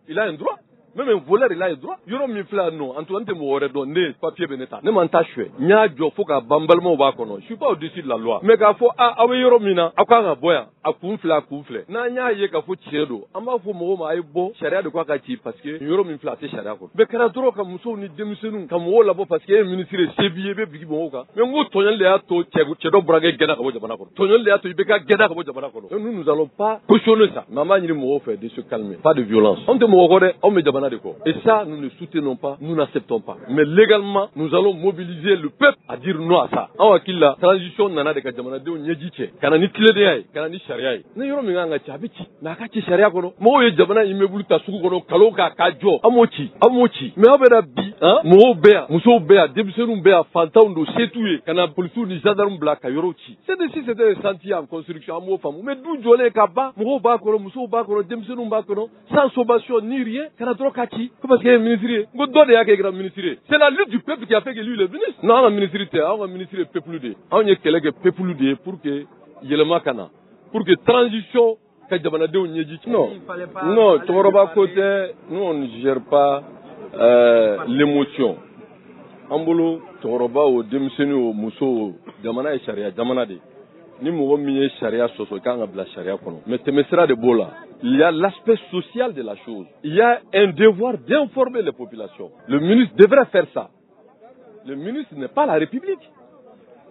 H: il a un droit. Même un voleur, il a un droit. Yoro Mifla, non. Antoine te m'aurait donné papier beneta. Ne m'entache. Nya Djofo ka bambalmo wa kono. Je suis pas au-dessus de la loi. Mais qu'il faut, Yoro Mina, Akanga Boya. a kun filɛ n'an y'a ye k'a fɔ tiɲɛ don an b'a fɔ mɔgɔw ma a ye bɔ sariya de ko a ka ci parce que yɔrɔ min filɛ a tɛ sariya kɔnɔ bɛɛ kɛra dɔrɔn ka musow ni denmisɛnninw ka mɔgɔw labɔ parce que e ye ministre ye se b'i ye i bɛ bigi mɔgɔw kan mais n ko tɔɲɔli de y'a to cɛ dɔ burankɛ gɛnna ka bɔ jamana kɔnɔ tɔɲɔli de y'a to i bɛ ka gɛnna ka bɔ jamana kɔnɔ nous allons pas cautionner ça mais an b'a ɲini mɔgɔw fɛ de se calmer pas de violence anw tɛ mɔgɔ kɔ dɛ anw bɛ jamana de kɔ et ça nous ne soutenons pas nous n'acceptons pas mais légalement nous allons mobiliser le peuple à dire non à ça anw hakili la transition nana de ka jamanadenw ɲɛji cɛ ka na ni tilennenya ye ka na ni sariya ye ni yɔrɔ min kan ka ci a bɛ ci mais a ka ci sariya kɔnɔ mɔgɔw ye jamana immeuble ta sugu kɔnɔ kalo k'a jɔ an m'o ci mais aw bɛ na bi mɔgɔw bɛ yan musow bɛ yan denmisɛnninw bɛ yan fantanw don se t'u ye ka na polisiw ni gendarmes bila ka yɔrɔw ci si c'était des chantiers en construction an b'o faamu mais du jɔlen ka ban mɔgɔw b'a kɔnɔ musow b'a kɔnɔ denmisɛnninw b'a kɔnɔ sans sommation ni rien ka na dɔrɔn ka ci ko parce que e ye ministre ye n ko dɔ de y'a kɛ kɛra ministre ye c'est la lutte du peuple qui a fait que lui il est ministre non an ka ministre tɛ an ka ministre ye peuple de ye anw ye kɛlɛ kɛ peuple de ye pour que yɛlɛma ka na pour que transition ka jamanadenw ɲɛji ci non cɛkɔrɔba ko tɛ nous on ne gère pas l'émotion an bolo cɛkɔrɔba o denmisɛnnin o muso o jamana ye sariya jamana de ni mɔgɔ min ye sariya sɔsɔ i kan ka bila sariya kɔnɔ mais tɛmɛsira de b'o la il y a l'aspect social de la chose il y a un devoir d'informer les populations le ministre devrait faire ça le ministre n'est pas la République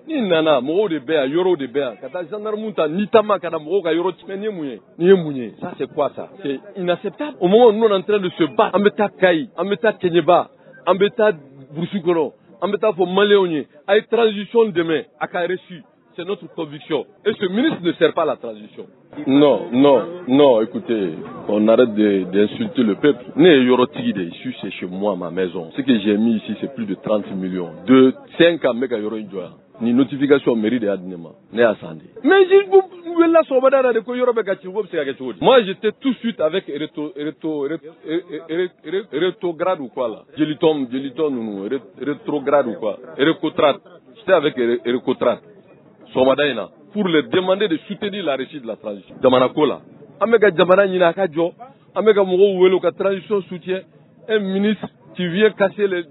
H: ni nana mɔgɔw de bɛ yan yɔrɔw de bɛ yan ka taa gendarme ta ni taama ka na mɔgɔw ka yɔrɔ ci mais nin ye mun ye ça c'est quoi ça c'est inacceptable au moment où nous on est en train de se battre an bɛ taa Kayi an bɛ taa Keɲeba an bɛ taa burusi kɔnɔ an bɛ taa fɔ maliyɛnw ye a ye transition dɛmɛ a ka reçu c'est notre conviction et ce ministre ne sert pas la transition non écoutez on arrête d'insulter le peuple ne ye yɔrɔtigi de ici c'est chez moi ma maison ce que j'ai mis ici c'est plus de 30 millions de 5 ans n bɛ ka yɔrɔ in jɔ yan ni notification mairie de y'a di ne ma ne y'a san de mais wulila sɔgɔmada la de ko yɔrɔ bɛ ka ci ko bɛ se ka kɛ cogo di moi j'étais tout de suite avec rétrograde ou quoi là jeliton ninnu rétrograde ou quoi Recotrade j'étais avec Recotrade sɔgɔmada in na pour leur demander de soutenir la réussite de la transition jamana ko la an bɛ ka jamana ɲini a ka jɔ an bɛ ka mɔgɔw wele u ka transition soutien un ministre qui vient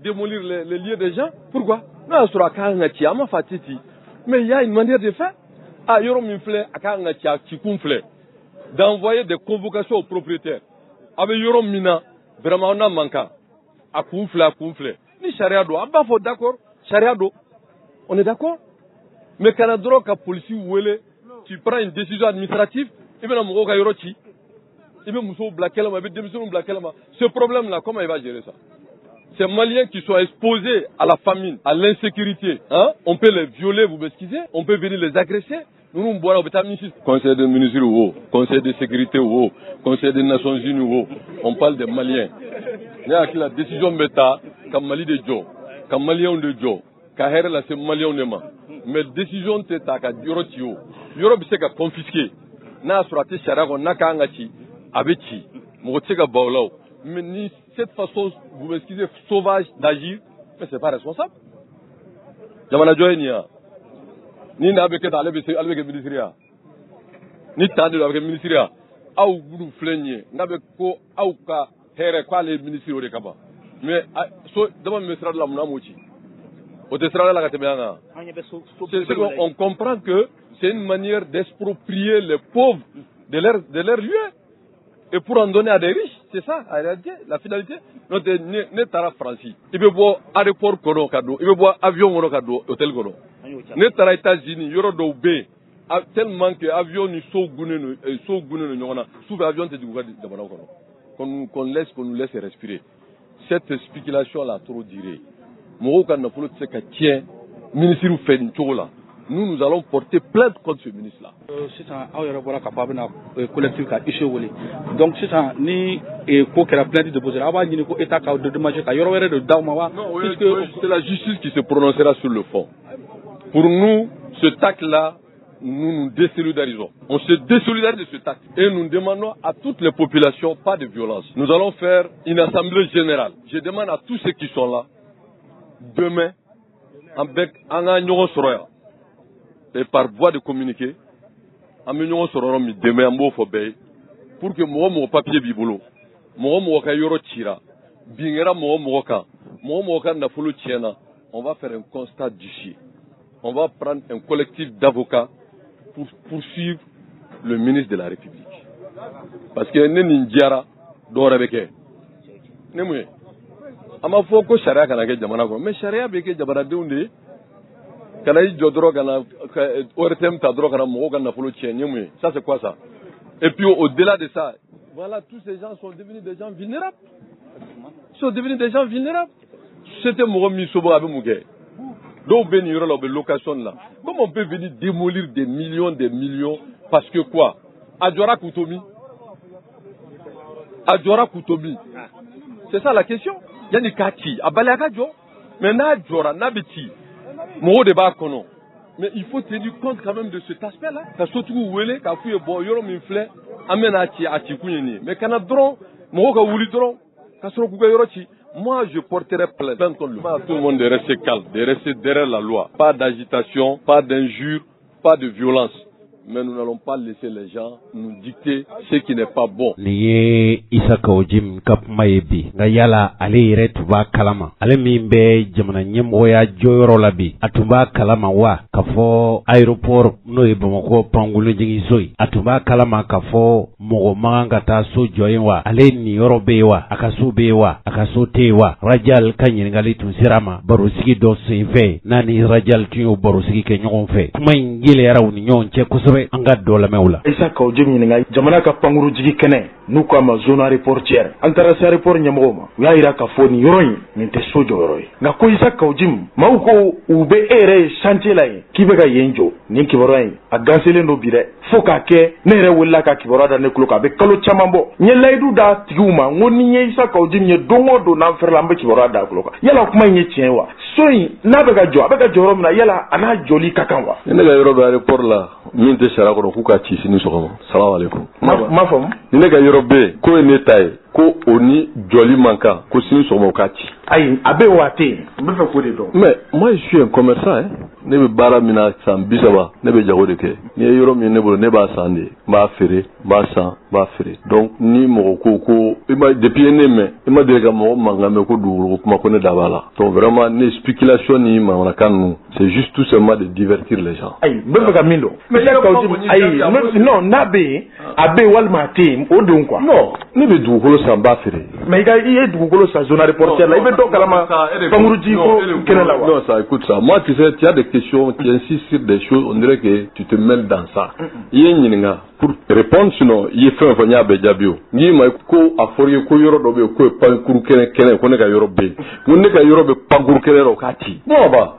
H: démolir les lieux des gens pourquoi n'a sɔrɔ a kan ka ci an ma fa ci mais il y a une manière de faire yɔrɔ min filɛ a kan ka ci a cikun filɛ d'envoyer des convocations aux propriétaires a bɛ yɔrɔ min na vraiment n'a man kan a kun filɛ ni sariya don an b'a fɔ d'accord sariya don on est d'accord mais kana dɔrɔn ka polisi wele tu prends une décision administrative i bɛna mɔgɔw ka yɔrɔ ci i bɛ musow bila kɛlɛ ma i bɛ denmisɛnninw bila kɛlɛ ma ce problème là comment il va gérer ça ces Maliens qui sont exposés à la famine, à l'insécurité, on peut les violer, vous m'excusez, on peut venir les agresser. Nous, Conseil des ministres ou Conseil de sécurité ou Conseil des Nations Unies ou on parle des Maliens. Il y a la décision bêta, comme Mali de Djo, comme Malien de Djo, car là c'est Malien de ma. Mais décision tête à Yorotio, Europe c'est qu'à confisquer. N'a surati Charago, n'a qu'à Angati, Abechi, Motega Baolao. Mais ni cette façon, vous m'excusez, sauvage d'agir, mais c'est pas responsable. Jamana Joenia. Ni n'a avec le ministère. Ni t'as de avec le ministère. Aou vous flaignez. N'a avec quoi, aou ka, here quoi les ministres au Kaba. Mais, devant le ministère de la Monamochi. Au Tessera de la Catéméana. On comprend que c'est une manière d'exproprier les pauvres de leur lieu. Et pour en donner à des riches, c'est ça, en réalité, la finalité. Nous ne tara Francie. Il veut voir aéroport kono kado, il veut voir avion kono kado, hôtel kono. Ne tara États-Unis, yoro do be, tellement que avion ni so gune no nyona, souvent avion te duga de bana kono. Qu'on nous laisse respirer. Cette spéculation là trop duré. Moko kan na folo tseka tien, ministre fait une chola. Nous allons porter plainte contre ce ministre-là.
G: C'est un capable de collectif qui donc c'est un ni la plainte de poser avant ni état de dommager de Daumawa.
H: C'est la justice qui se prononcera sur le fond. Pour nous, ce tac-là, nous nous désolidarisons. On se désolidarise de ce tac. Et nous demandons à toutes les populations pas de violence. Nous allons faire une assemblée générale. Je demande à tous ceux qui sont là, demain, en gagnant Soroya. Et par voie de communiquer, en m'union sur mi demain en beau fobé, pour que mon papier bibolo, mon ka yoro tira, bingera mon ka na fulu tiena, on va faire un constat d'ici. On va prendre un collectif d'avocats pour poursuivre le ministre de la République. Parce que ne ninjara dora beke. Ne mouye. Ama foko sharia kana ke jamana ko. Mais sharia beke jamana de unde. Kana yi jodro kana ORTM ta dro kana mo kana folo tien ne mouye. Ça c'est quoi ça? Et puis au-delà de ça, voilà, tous ces gens sont devenus des gens vulnérables. Ils sont devenus des gens vulnérables. C'était mon misobo avec Mougué. Donc, ben, il y aura la location là. Comment on peut venir démolir des millions parce que quoi? Adjora Koutomi. C'est ça la question. Il y a des kaki. Abalakajo. Mais Nadjora, Nabiti. Mon débat kono. Mais il faut tenir compte quand même de cet aspect-là. Quand surtout où elle est, quand il y a bon, yoro minfle, amène à Tikouni. Mais quand on a drone, mon gars ouli drone, quand on a yoro chi. Moi, je porterai plainte contre lui. Tout le monde de rester calme, de rester derrière la loi. Pas d'agitation, pas d'injure, pas de violence. Mais nous n'allons pas laisser les gens nous dicter ce qui n'est pas bon.
B: Niye Isaka Ojim kap mayebi nga yala ale yere tuba kalama ale min be jamana ɲɛmɔgɔya jɔyɔrɔ la bi a tun b'a kalama wa ka fɔ aéroport n'o ye Bamakɔ Pangolo Jigiso ye a tun b'a kalama ka fɔ mɔgɔ man ka taa so jɔ yen wa ale niyɔrɔ be yen wa a ka so be yen wa a ka so tɛ yen wa Rajal ka ɲininkali tun sera ma barosigi dɔ senfɛ n'a ni Rajal tun y'o barosigi kɛ ɲɔgɔn fɛ kuma in gɛlɛyara u ni ɲɔgɔn cɛ kosɛbɛ an ka dɔ lamɛnw la.
I: Isaka Ojim ɲininka jamana ka pankuru jigi kɛnɛ n'u k'a ma zone aéroportière an taara se aéroport ɲɛmɔgɔw ma u y'a yira k'a fɔ nin yɔrɔ in nin tɛ so jɔyɔrɔ ye nka ko Isaka Ojim maaw ko u bɛ e yɛrɛ ye chantier la yen k'i bɛ ka yen jɔ nin kibaruya in a ganselen don bi dɛ fo k'a kɛ ne yɛrɛ wulila ka kibaruya da ne tulo kan a bɛ kalo caman bɔ n ye layidu da tigiw ma n ko ni n ye Isaka Ojim ye don o don n'an fɛrɛla an bɛ kibaruya da a tulo kan yala kuma in ye tiɲɛ wa so in n'a bɛ ka jɔ a bɛ ka jɔ yɔrɔ min na yala a n'a jɔli ka kan wa.
H: Ne ka yɔrɔ bɛ aéroport la min tɛ sariya kɔnɔ k'u ka ci sini sɔgɔma salamu aleykum.
I: Ma faamu.
H: Ni ne ka yɔrɔ bɛ yen ko ye ne ta ye ko o ni jɔli man kan ko sini sɔgɔma o ka ci.
I: Ayi a bɛ waate n bɛ fɛ k'o de dɔn.
H: Mais moi je suis un commerçant hein. Ne bɛ baara min na san 30 ne bɛ jago de kɛ ni ye yɔrɔ min ne bolo ne b'a san de n b'a feere n b'a san n b'a feere donc ni mɔgɔ ko i ma depuis ne mɛn i ma deli ka mɔgɔ mankan mɛn ko dugukolo kuma ko ne da b'a la donc vraiment ne spéculation ni manamanakan ninnu c'est juste tout simplement de divertir les gens.
I: Ayi n bɛ fɛ ka min dɔn. mais ayi non n'a bɛ yen a bɛ yen walima a tɛ yen o don quoi.
H: non ne bɛ dugukolo san n b'a feere.
I: mais i ye dugukolo san zone aéroportière la i bɛ dɔ kalama pankuruji ko kɛnɛ la wa.
H: non ça écoute ça moi tu sais tu as des questions tu insistes sur des choses on dirait que tu te mêles dans ça. i ye ɲininka pour répondre sinon i ye fɛn o fɛn n y'a bɛɛ jaabi o n k'i ma ko a fɔra i ye ko yɔrɔ dɔ bɛ yen ko ye pankuru kɛnɛ ko ne ka yɔrɔ bɛ yen ko ne ka yɔrɔ bɛ pankuru kɛnɛ la o k'a ci. bon ba.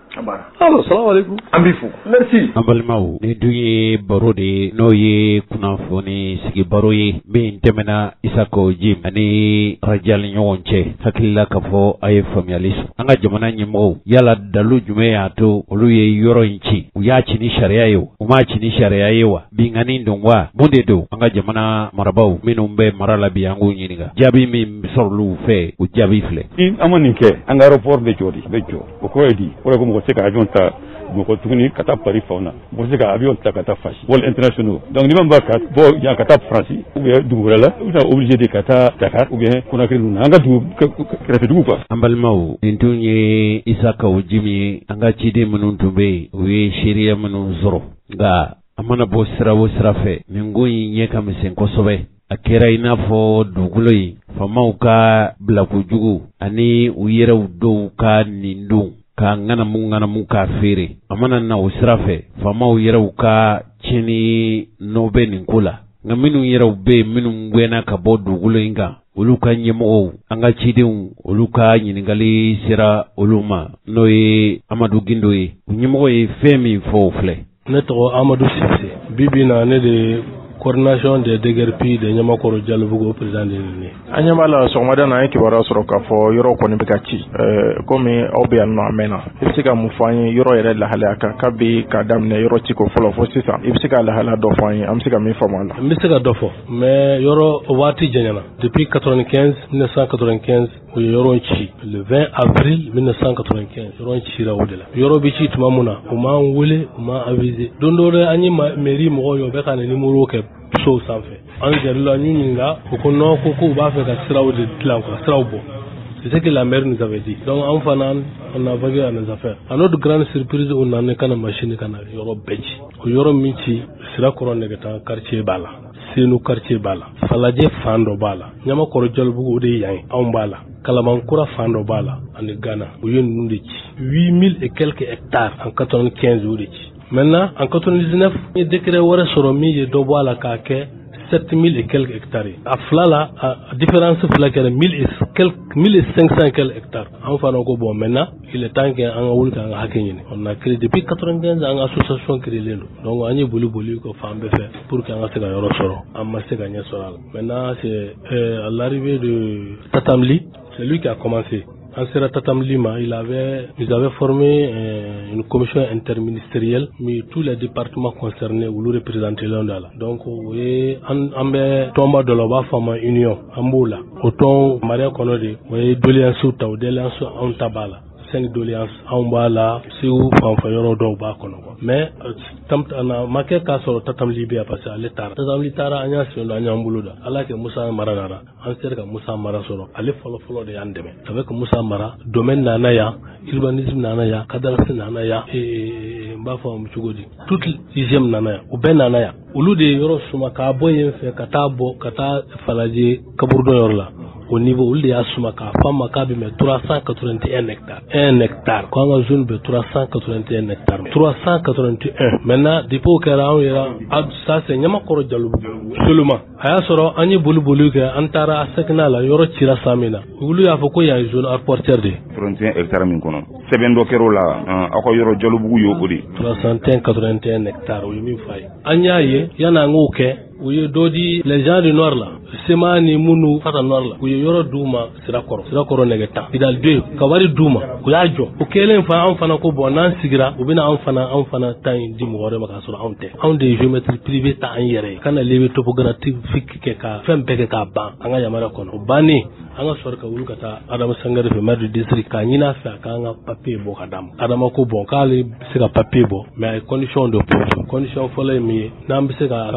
H: alors salamu aleykum.
I: an b'i fo.
H: merci.
B: an balimaw nin dun ye baro de ye n'o ye kunnafoni sigi baro ye min tɛmɛna Isaka Ojim ani Rajal ɲɔgɔn cɛ hakilila k'a fɔ a ye faamuyali sɔrɔ an ka jamana ɲɛmɔgɔw yala dalu jumɛn y'a to olu ye yɔrɔ in ci u y'a ci ni sariya ye o u m'a ci ni sariya ye wa binkani don wa mun de don an ka jamana marabaw minnu bɛ mara la bi an k'u ɲininka jaabi min sɔrɔlu fɛ o jaabi filɛ.
J: an ma nin kɛ an ka aéroport bɛ jɔ de bɛ jɔ o kɔrɔ ye di o de ko mɔgɔ se ka avion ta Bamakɔ tuguni ka taa Paris faw na mɔgɔ se ka avion ta ka taa Fasi vol internationaux donc ni min b'a ka bɔ yan ka taa Faransi ou bien dugu wɛrɛ la u bɛ obligé de ka taa Dakar ou bien Conakry ninnu na an ka dugu kɛrɛfɛ dugu quoi.
B: an balimaw nin tun ye Isaka Ojim ye an ka ciden minnu tun bɛ yen u ye seereya minnu sɔrɔ nka a mana bɔ sira o sira fɛ nin ko in ɲɛ ka misɛn kosɛbɛ a kɛra i n'a fɔ dugukolo in faamaw ka bilakojugu ani u yɛrɛw dɔw ka nin don ka ŋanamu k'a feere a mana na o sira fɛ faamaw yɛrɛw ka tiɲɛni n'o bɛ nin ko la nka minnu yɛrɛw bɛ yen minnu gwɛnna ka bɔ dugukolo in kan olu ka ɲɛmɔgɔw an ka cidenw olu ka ɲininkali sera olu ma n'o ye Amadu Gindo ye u ɲɛmɔgɔ ye fɛn min fɔ o filɛ.
K: ne tɔgɔ Amadu Sise bibi na ne de coordination des DGRP de Ɲamakɔrɔ Jalobugu président de l'année.
I: An ɲɛ b'a la sɔgɔmada na an ye kibaruya sɔrɔ k'a fɔ yɔrɔ kɔni bɛ ka ci komi aw bɛ yan nɔ a mɛnna i bɛ se ka mun fɔ an ye yɔrɔ yɛrɛ lahalaya kan kabi k'a daminɛ yɔrɔ ci ko fɔlɔ fo sisan i bɛ se ka lahalaya dɔ fɔ an ye an bɛ se ka min faamu a la.
K: n bɛ se ka dɔ fɔ mais yɔrɔ o waati janyana depuis 1995 o ye yɔrɔ ci le 20 avril 1995 yɔrɔ cira o de la yɔrɔ bɛ ci tuma min na u m'an wele u m'an avisé don dɔ la an ye mairie mɔgɔw ye u bɛ ka na numéro kɛ so sanfɛ an jɛrila an y'u ɲininka u ko non ko u b'a fɛ ka siraw de dilan quoi siraw bɔ c'est ce que la maire nous avait dit donc an fana on a vagué à nos affaires à notre grande surprise on nana kana machine kana yɔrɔ bɛɛ ci o yɔrɔ min ci Sirakoro negata quartier bala Senu quartier bala Falaje fando bala Nyama koro jolbugu de yang on bala Kalamankura fando bala en Ghana uyen nundici 8000 et quelques hectares en 95 udici. Maintenant en 99 il décret wara soromi je dobo ala kake 7000 et quelques hectares. À Flala, à différence de 1500 et quelques hectares. Enfin, bon, maintenant, il est temps qu'on on a créé depuis 95 ans une association créée. Donc, on a voulu faire pour qu'on ait un ressort. Maintenant, c'est à l'arrivée de Tatamli, c'est lui qui a commencé. Ansera Tatam Lima, ils avaient formé une commission interministérielle, mais tous les départements concernés ou le représenté l'Ondala. Donc, oui, on tomba de la femme union, Amboula, autant Maria Konode, oui, doléances ou doléances en tabala. 5 doléances en bas là, c'est où Fanfayoro Doba Konogo. Mais, on a marqué qu'à sur Tatam Libé à passer à l'état. Tatam Litara, Anya sur l'Anyamboulouda. Allah que Moussa Maranara, Anser que Moussa Marasoro, allez follow de Yandeme. Avec Moussa Mara, domaine Nanaya, urbanisme Nanaya, cadastre Nanaya, et Bafa Mchugodi. Toute l'hygiène Nanaya, ou Ben Nanaya. Oulu de Yoro Suma Kaboyen fait Katabo, Kata Falaje, Kaburdo Yorla. Au niveau où il y a Soumaka, Fama Kabi, mais 381 hectares. 1 hectare. Quand on a zone de 381 hectares. 381. Maintenant, depuis que ça c'est Nyamakoro Djalou. Seulement. Aya soro, Anye Boulou Boulou, Antara Sekna, la Yoro Tira Samina. Oulu ya Foko ya zone à porter de.
L: 31 hectares Minkono. Sebendo Kerola, Ako Yoro Djalou Yoguri. 381
K: hectares, oui, mi faille. Anyaye, Yana Ngoke, oui, Dodi, les gens du Nord là. Semani Munu, Fata Nord là. Oui, Yoro Douma, Sirakoro Negeta. Idal 2, Kawari Douma, Kuyajo. Ukele Mfa, Amfana Kobo, Nan Sigra, Ubina Amfana, Time, Dimore Makasura, Ante. On de géométrie privée, Ta Anyere. Kana levé topographique, Keka, Fembeka, Ban, Anga Yamara Kono. Bani, Anga Sorka Ulukata, Adam Sangare, maire du district, Kanina, Fakanga, papier, Bokadam. Adamako Bon, Kali, Sega papier, mais à condition de pose. Condition folle, mais Nambisega,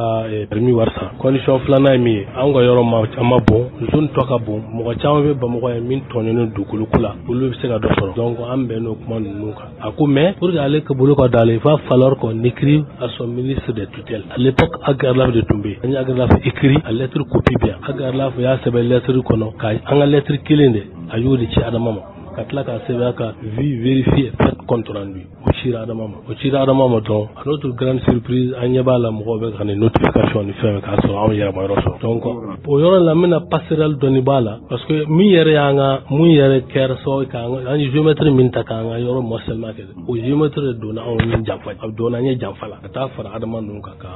K: permis Warsa. Condition flana, mais Anga Yoro Amabo, zone toka bon, Mokachawe, Bamoya, Min Tonino, Dukulukula, Ulu Sega Dosoro. Donc, Ambeno, Monuka. Akoumé, pour aller que Bouloka d'aller, il va falloir qu'on écrive à son ministre de tutelle. À l'époque, Agarlaf de Tombé. Agarlaf écrit à lettre copie bien. Agarlaf, il y a ces lettres qu'on a. Anga lettre kilinde, ayuri ci adamama. Katlaka Sevaka, vu, vérifier, fait compte rendu. Ochira Adamama, donc, à notre grande surprise, Agnabala Mourovek a une notification du fait qu'à son envoyé à Maroso. Donc, pour y avoir la mena passerelle de Nibala, parce que Miyanga, Muyere Kerso, un géomètre Mintakanga, Yoro Mossel Market, ou géomètre de Dona, on Jaffa, Abdonanye Jamfala, Tafar Adaman Kaka,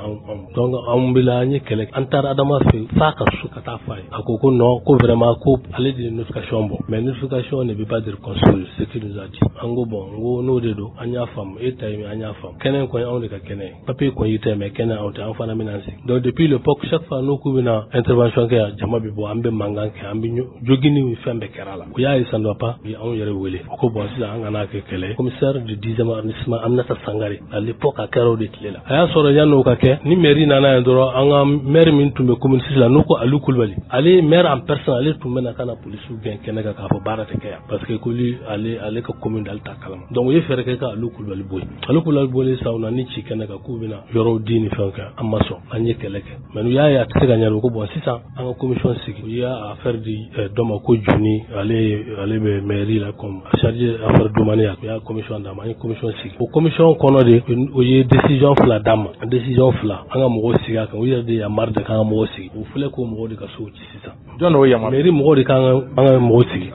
K: donc, Ambilani, Kelek, Antar Adamas, Faka Sukatafai, à Coco, non, vraiment, coupe, aller de notification, mais notification ne veut pas construire ce qu'il nous a dit. Ango bon, ngo no dedo, anya femme, et taïmi anya femme. Kenen ko on de ka kenen. Papier ko yite mais kenen on te enfana minansi. Donc depuis l'époque, chaque fois nous kubina intervention que jama bibo ambe mangan ke ambe jogini wi fembe kerala. Ko ya isa ndo pa, bi on yere wele. Ko bon si anga na ke kele. Commissaire du 10e arrondissement Amnata Sangare à l'époque à Karo de Tlela. Aya soro yano ka ke ni mairie nana ndoro anga maire min tumbe commune sila noko alu kulbali. Ali maire en personne ali tumbe na kana police ou bien kenega ka fo barate ke parce que kuli ale ka commune d'Alta Kalama. Donc il fere ka alu kulbali boy. Alu kulbali boy sa ona ni ci kenega kubina yoro dini fanka amaso anye keleke. Menu ya tsega nyalo ko bon sisa en commission sigi ya affaire di doma ko juni ale be mairie la comme chargé affaire domania ya commission dama ni commission sigi. Au commission kono de o ye décision fla dama décision fla anga mo siga kan o ye de ya marde kan mo sigi. O fule ko mo de ka so ci sisa.
I: Jono ya
K: mairie mo de kan anga mo sigi.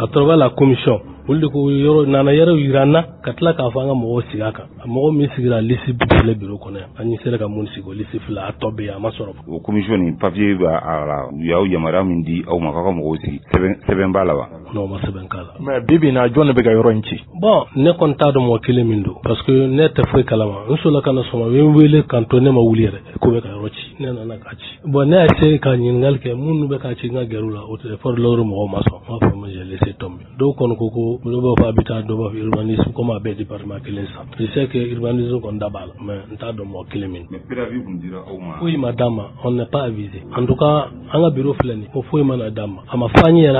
K: À travers la commission, vous le yoro nana yero irana katla ka fanga mo sigaka mo mi sigira lisi bile biro kone ani sera ka mun sigo lisi fla atobe ya masoro
L: o commission ni papier ba ala yaw yamara mindi au makaka mo sigi seben bala ba
K: non ma seben kala
I: mais bibi na jonne be ga yoro nci
K: bon ne konta do mo kele mindo parce que ne te fwe kalama nsola kana soma wele kantone ma wulire ko be ka yoro ci ne na kaci bon ne ase ka nyingal ke munu be ka ci nga gerula o te for loro mo maso ma fa ma je laisser tomber do kon ko Dobo habitat, dobo urbanisme, comme à département Kelensa. Je sais que l'urbanisme on d'abord, mais on t'a donné mon Kélémine.
L: Mais préavis, vous me direz,
K: oui, madame, on n'est pas avisé. En tout cas, on a bureau flâné, on faut madame. À ma famille, elle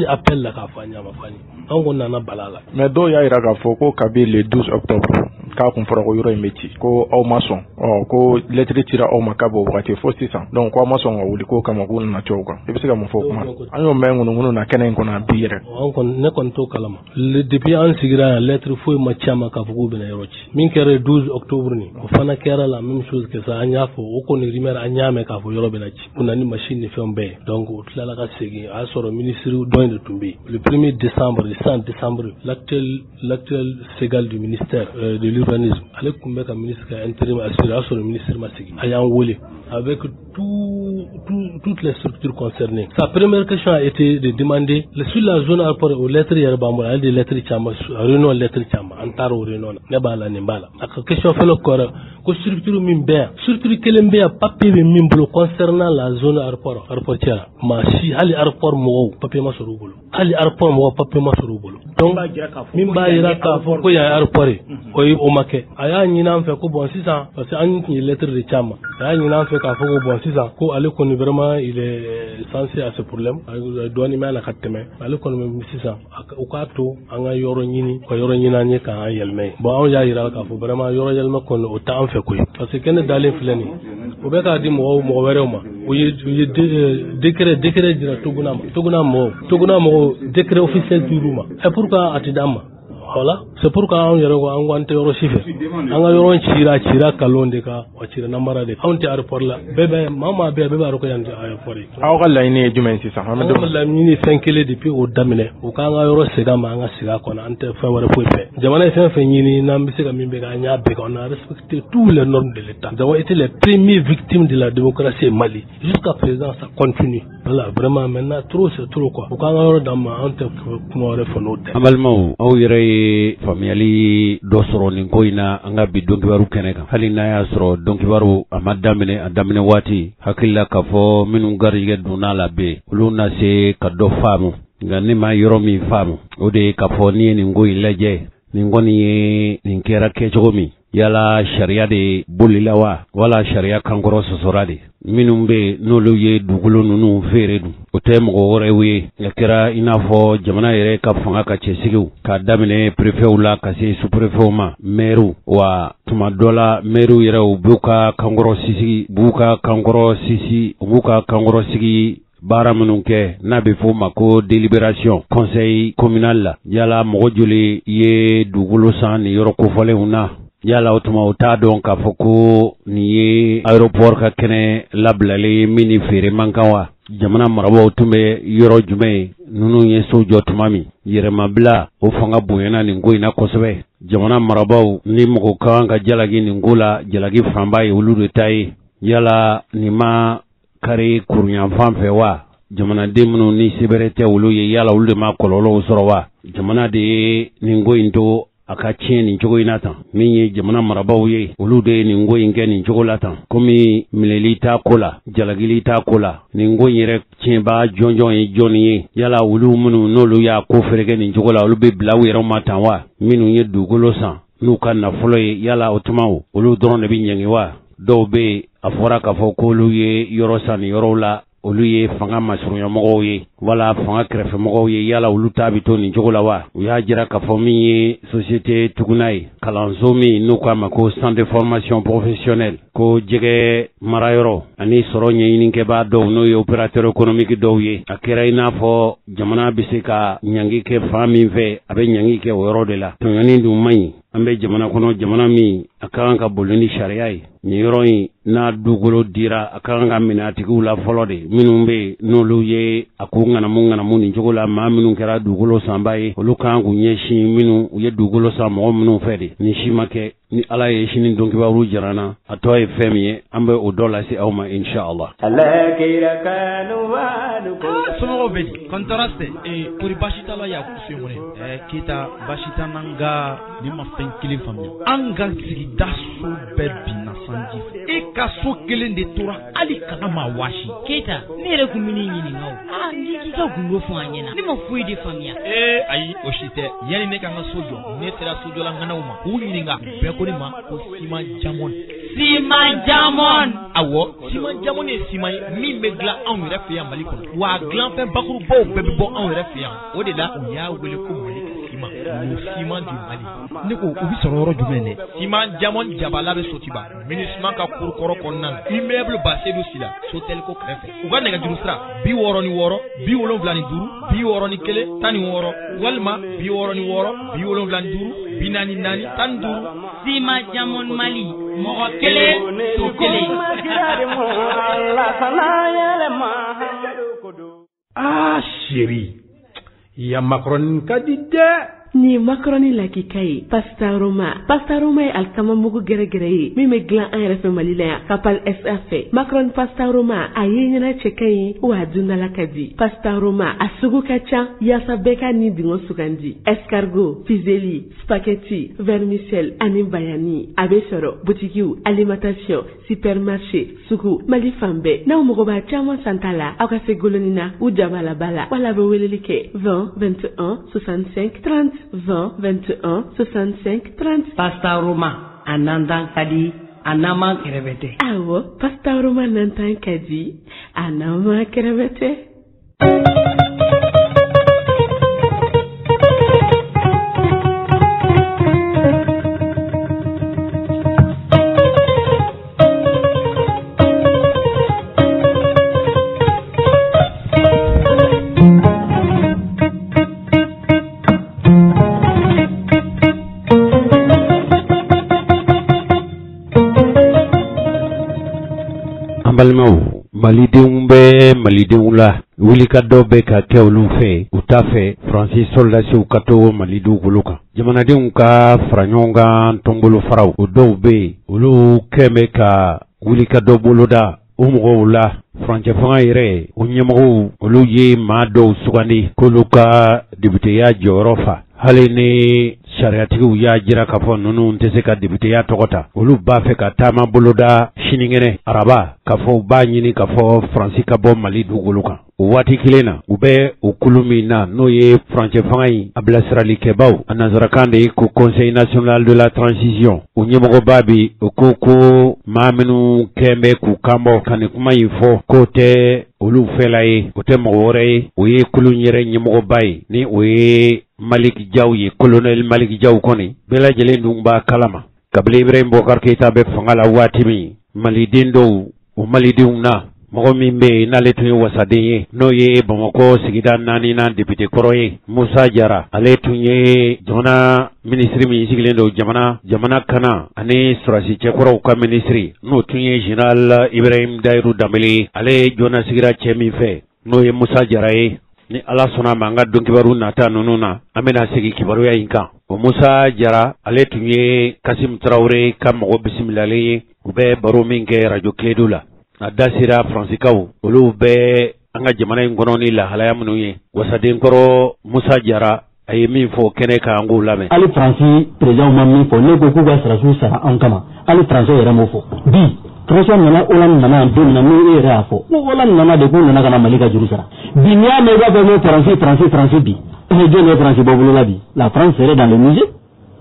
K: appelle la famille, à ma famille. On a balala.
I: Mais do ya ira ga foko kabi le 12 octobre. k'a kun fɔra ko yɔrɔ in bɛ ci ko aw ma sɔn ko lettre cira aw ma k'a b'o wagati fo sisan donc ko aw ma sɔn ka wuli k'o kama k'u nana cɛw kan i bɛ se ka mun fɔ o kuma an y'o mɛn ŋunuŋunu na kɛnɛ in kɔnɔ a bi yɛrɛ
K: ne kɔni t'o kalama depuis an sigira yan lettre foyi ma ci a ma k'a fɔ k'u bɛna yɔrɔ ci min kɛra 12 octobre ni o fana kɛra la même chose que ça an y'a fɔ o kɔni rumeur an y'a mɛn k'a fɔ yɔrɔ bɛna ci u na ni machine ni fɛn bɛɛ donc o tilala ka segin a y'a sɔrɔ ministre dɔ in de tun bɛ yen le 1er décembre le 100 décembre l'actuel ségal du ministère de l'urbanisme ale tun bɛ ka ministre ka intérim assuré a y'a sɔrɔ ministre ma segin a y'an wele avec toutes les structures concernées. Sa première question a été de demander sur la zone aéroport aux lettres Yerbambola, elle des lettres Chamba, réunion lettres Chamba, Antaro réunion, Nebala Nembala. La question fait le corps, que structure Mimbe, structure Kelembe a papier Mimbolo concernant la zone aéroportière. Ma si, Ali aéroport Mo, papier Masorubolo. Ali aéroport Mo, papier Masorubolo. Donc, Mimba Iraka, pourquoi il y a aéroport, au Make. Aya Nina fait que bon, 600, parce que une lettre de Chamba. Aya Nina fait qu'à Fogo bon, 600, ko ale koni vraiment il est sensible à ce problème douane mais la kateme ale koni même 600 o ka to anga yoro nyini ko yoro nyina nye ka yelme bon on ya ira ka fo vraiment yoro yelme kon o ta en fait koy parce que ken dalé flani o be ka di mo wéré ma o ye décret dira tuguna mo décret officiel du ruma et pourquoi atidama voilà c'est pourquoi on yero ko angwante yoro chiffre anga yoro chira kalonde ka o chira namara de on te aéroport la bébé mama bébé ro ko yande aéroport
I: aw ga layni jumen ci sax amado
K: la mini 5 kg depuis au damine o ka anga yoro sega ma anga siga ko ante fa wara fo fe jamana fe nyini nam bisega mimbe ga nya be on a respecté tous les normes de l'état nous avons été les premières victimes de la démocratie au Mali jusqu'à présent ça continue voilà vraiment maintenant trop c'est trop quoi o ka anga yoro dam ante ko refo no de
B: amalmo aw yere famiyali dɔ sɔrɔ nin ko in na an ka bi dɔnkibaru kɛnɛ kan hali n'a y'a sɔrɔ dɔnkibaru a ma daminɛ waati hakilila k'a fɔ minnu garijɛgɛ donna la bɛ olu na se ka dɔ faamu nka ne ma yɔrɔ min faamu o de ye k'a fɔ n'i ye nin ko in lajɛ nin kɔni ye nin kɛra kɛcogo min yala sariya de bolila wa wala sariya kankɔrɔ sɔsɔra de minnu bɛ n'olu ye dugukolo ninnu feere dun o tɛ mɔgɔ wɛrɛw ye a kɛra i n'a fɔ jamana yɛrɛ ka fanga ka cɛsigiw k'a daminɛ préfɛtw la ka se sous-préfɛtw ma maires wa tuma dɔ la maires yɛrɛ u b'u ka kankɔrɔ sigi baara minnu kɛ n'a bɛ fɔ o ma ko délibération conseil communal la yala mɔgɔ joli ye dugukolo san nin yɔrɔ kofɔlenw na yala o tuma o t'a dɔn k'a fɔ ko nin ye aéroport ka kɛnɛ labilalen min ni feere man kan wa jamana marabaaw tun bɛ yɔrɔ jumɛn ye ninnu ye so jɔ tuma min yɛrɛmabila o fanga bonyana nin ko in na kosɛbɛ jamana marabaaw ni mɔgɔ ka kan ka jalaki nin ko la jalaki fanba ye olu de ta ye yala nin ma kari kurunyanfan fɛ wa jamanaden minnu ni sebɛrɛ tɛ olu ye yala olu de ma kɔlɔlɔw sɔrɔ wa jamana de ye nin ko in to a ka tiɲɛ nin cogo in na tan min ye jamana marabaaw ye olu de ye nin ko in kɛ nin cogo la tan komi minɛli t'a ko la jalakili t'a ko la nin ko in yɛrɛ tiɲɛbaa jɔnjɔn ye jɔnni ye yala olu minnu n'olu y'a ko feereke nin cogo la olu bɛ bila u yɛrɛw ma tan wa minnu ye dugukolo san n'u ka nafolo ye yala o tuma olu dɔrɔn de bɛ ɲɛngi wa dɔw bɛ a fɔra k'a fɔ k'olu ye yɔrɔ san nin yɔrɔw la olu ye fanga masurunyamɔgɔw ye wala fanga kɛrɛfɛmɔgɔw ye yala olu ta bɛ to nin cogo la wa u y'a jira k'a fɔ min ye société tuguna ye kalanso min n'u k'a ma ko centre de formation professionnelle ko jɛgɛ marayɔrɔ ani sɔrɔ ɲɛɲinikɛbaa dɔw n'o ye opérateur économique dɔw ye a kɛra i n'a fɔ jamana bɛ se ka ɲangi kɛ fan min fɛ a bɛ ɲangi kɛ o yɔrɔ de la tɔɲɔni dun man ɲi an bɛ jamana kɔnɔ jamana min a ka kan ka boli ni sariya ye nin yɔrɔ in n'a dugukolo dira a ka kan ka minɛ a tigiw la fɔlɔ de minnu bɛ n'olu ye a ko ŋanamu nin cogo la maa minnu kɛra dugukolo sanba ye olu kan k'u ɲɛsin minnu u ye dugukolo san mɔgɔ minnu fɛ de ni si ma kɛ ni ala ye sini dɔnkibaru jarana a tɔ ye fɛn min ye an bɛ o dɔ lase aw ma inshallah
M: somɔgɔw bɛ di kɔntara tɛ kori basi t'a la y'a kusen kɔnɛ keyita basi t'a n'an ka ni ma fɛn kelen faamuya an ka sigida so bɛɛ binna sanji fɛ e ka so kelen de tora hali kana ma wasi
N: keyita ne yɛrɛ kun bɛ ne ɲininka o ni k'i ka gundo fɔ an ɲɛna ne ma foyi de faamuya
M: ayi o si tɛ yanni ne ka n ka so jɔ ne sera sojɔlaŋanaw ma k'u ɲininka bɛɛ ko ne ma ko siman jamon awɔ siman jamon ye siman ye min bɛ dilan anw yɛrɛ fɛ yan Mali kɔnɔ wa dilanfɛn bakurubaw bɛɛ bɛ bɔ anw yɛrɛ fɛ yan o de la u y'a wele ko Mali ciment le ciment du Mali ne ko u bi sɔrɔ yɔrɔ jumɛn dɛ ciment jamon jabala bɛ Sotiba MINUSMA ka kurukɔrɔ kɔnɔna na immeuble Basedu Sila Sotelco kɛrɛfɛ u ka nɛgɛjuru sira 66 75 61 16 walima 66 75 44 15
N: ciment jamon Mali mɔgɔ kelen to kelen.
O: Ah chérie, il y a macaroni kadide.
P: Ni macaroni la kikaye pasta roma ye alkama mugu gere ye min bɛ dilan an yɛrɛ fɛ Mali la yan Kapal SA fɛ macaroni pasta roma a ye ɲɛna cɛ ka ɲi wa a dundala ka di pasta roma a sugu ka ca yaasa bɛɛ ka ni dingo sugandi escargot fusilli spaghetti vermicelle ani bayani a bɛ sɔrɔ butikiw alimentation supermarché sugu Mali fan bɛɛ n'aw mago b'a caman san ta la aw ka se goloni na u jabala bala wala bɛ weleli kɛ 20 21 65 30 20 21 65 30.
Q: Pasta Roma anandan kadi anama kerebete.
P: Awo Pasta Roma nantan kadi anama kerebete.
B: Balimaw malidenw bɛ malidenw la wulika dɔ bɛ ka kɛ olu fɛ u t'a fɛ Faransi soldasiw ka to Mali dugukolo kan jamanadenw ka fara ɲɔgɔn kan tɔnbolo faraw o dɔw bɛ yen olu kɛn bɛ ka wulika dɔ boloda o mɔgɔw la furancɛ fanga yɛrɛ o ɲɛmɔgɔw olu ye maa dɔw sugandi k'olu ka députéya jɔyɔrɔ fa hali ni sariyatigiw y'a jira k'a fɔ ninnu tɛ se ka députéya tɔgɔ ta olu b'a fɛ ka taama boloda sinikɛnɛ araba k'a fɔ u b'a ɲini k'a fɔ Faransi ka bɔ Mali dugukolo kan o waati kelen na u bɛ o kulu min na n'o ye furancɛ fanga in a bilasiralikɛbaw a nanzarakan de ye ko Conseil national de la transition o ɲɛmɔgɔba bi o ko maa minnu kɛn bɛ k'u kanbɔ ka nin kuma in fɔ k'o tɛ olu fɛla ye o tɛ mɔgɔ wɛrɛ ye o ye kulu yɛrɛ ɲɛmɔgɔba ye ni o ye Maliki Jaw ye colonel Maliki Jaw kɔni bɛɛ lajɛlen dun b'a kalama kabila Ibrahim Boubacar Keita bɛ fanga la waati min maliden dɔw o malidenw na mɔgɔ min bɛ yen n'ale tun ye wasaden ye n'o ye Bamakɔ sigida 4nan député kɔrɔ ye Musa Jara ale tun ye jamana ministre min sigilen don jamana kana ani sɔrɔsi cɛkɔrɔw ka ministre n'o tun ye général Ibrahim Dayiru Danbele ale jɔna sigira cɛ min fɛ n'o ye Musa Jara ye ni Ala sɔnna ma an ka don kibaru nata ninnu na an bɛna segin kibaruya in kan o Musa Jara ale tun ye Kasim Traoré ka mɔgɔ bisimilalen ye u bɛ baro min kɛ radio Clédou la a da sera Faransikaw olu bɛ an ka jamana in kɔnɔ ni lahalaya minnu ye wasaden kɔrɔ Musa Jara a ye min fɔ kɛnɛ kan an k'o lamɛn.
R: Ali Faransi président ma min fɔ ne ko k'u ka sɔrɔsiw sara an kama ali Faransi yɛrɛ m'o fɔ bi François nana Hollande nana don min na n'o e yɛrɛ y'a fɔ ko Hollande nana de k'u nana ka na Mali ka juru sara bi n'i y'a mɛn i b'a fɔ ko Faransi bi mais jɔn ye Faransi bɔ bolo la bi la France serait dans le musée.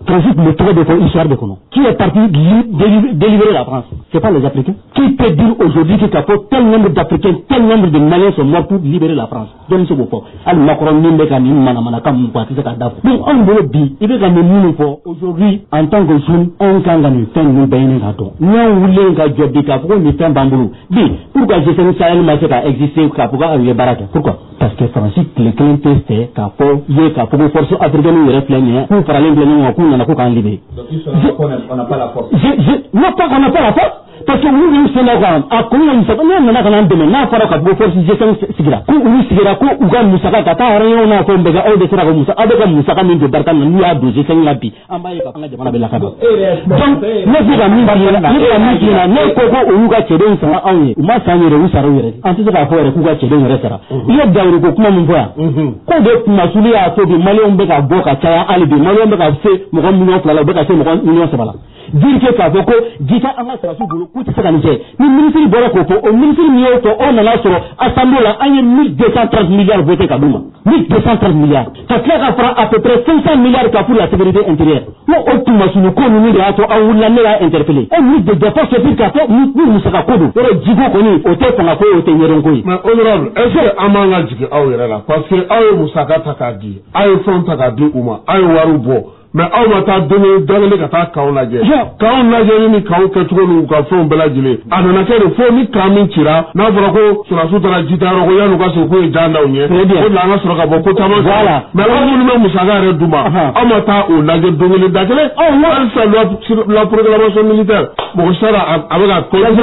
R: Principe le trait de l'histoire de Kono. Qui est parti délivrer la France? C'est pas les Africains. Qui peut dire aujourd'hui que tel nombre d'Africains, tel nombre de Maliens sont morts pour libérer la France? Donc c'est beaucoup. Alors Macron n'aime pas ni manamana comme quoi c'est ça. Donc on veut dire, il veut gagner nous pour aujourd'hui en tant que jeune, on can gagner fin nous baigner là-dedans. Nous on voulait un job de cap pour nous faire bambou. Bien, pourquoi je sais que ça elle a existé pourquoi arriver baraka? Pourquoi? Parce que Francis le client testé qu'a pour y qu'a pour force africaine ou réfléchir pour parler de nous on a pas libéré. Donc on n'a pas la force. Non pas qu'on n'a pas la force. Parce que nous nous sommes là à comment nous sommes là on a demain n'a pas la force gestion sigira ko nous sigira ko uga musaka kata rayon na ko mbega o de sira ko musa abeka musaka min de barkan ni ya do gestion labi ambaye ka panga jamana bela kado donc ne diga min dina ne ko ko uga chedon sa awye uma sanyere usaro yere anti ka fo yere ku ga chedon yere sara iyo dawri ko kuma mun foya ko de masuli ya to bi mali on beka boka chaya ali bi mali on beka se mo ko million fala beka se mo ko million sabala dire que k'a fɔ ko ji tɛ an ka sɔrɔsiw bolo k'u tɛ se ka nin kɛ ni ministre bɔra k'o fɔ o ministre min y'o fɔ o nana sɔrɔ assemblée la an ye 1230 milliards voté ka d'u ma 1230 milliards ka tila ka fara à peu près 500 milliards ka pour la sécurité intérieure n'o o tumasunu ko ninnu de y'a to an wulila ne y'a interpellé e ministre de défense c'est k'a fɔ ni musaka ko don yɔrɔ jiko kɔni o tɛ fanga ko o tɛ ɲɛdɔn ko ye.
S: mais honorable est ce que an m'an ka jigin aw yɛrɛ la parce que aw ye musaka ta k'a di aw ye fɛnw ta k'a di u ma aw ye wariw bɔ mais aw ma taa dɔnni ka taa kanw lajɛ kanw lajɛ ni kanw kɛcogo n'u ka fɛnw bɛɛ lajɛlen a nana kɛ de fo ni kan min cira n'a fɔra ko sɔrɔsiw taara ji ta yɔrɔ ko yan'u ka sɔrɔ k'u ye jan d'aw ɲɛ o de la an ka sɔrɔ ka bɔ ko caman sɔrɔ mais aw minnu bɛ musaka yɛrɛ d'u ma aw ma taa o lajɛ don kelen da kelen halisa la proclamation militaire mɔgɔ sara a bɛ ka kɔlɔsi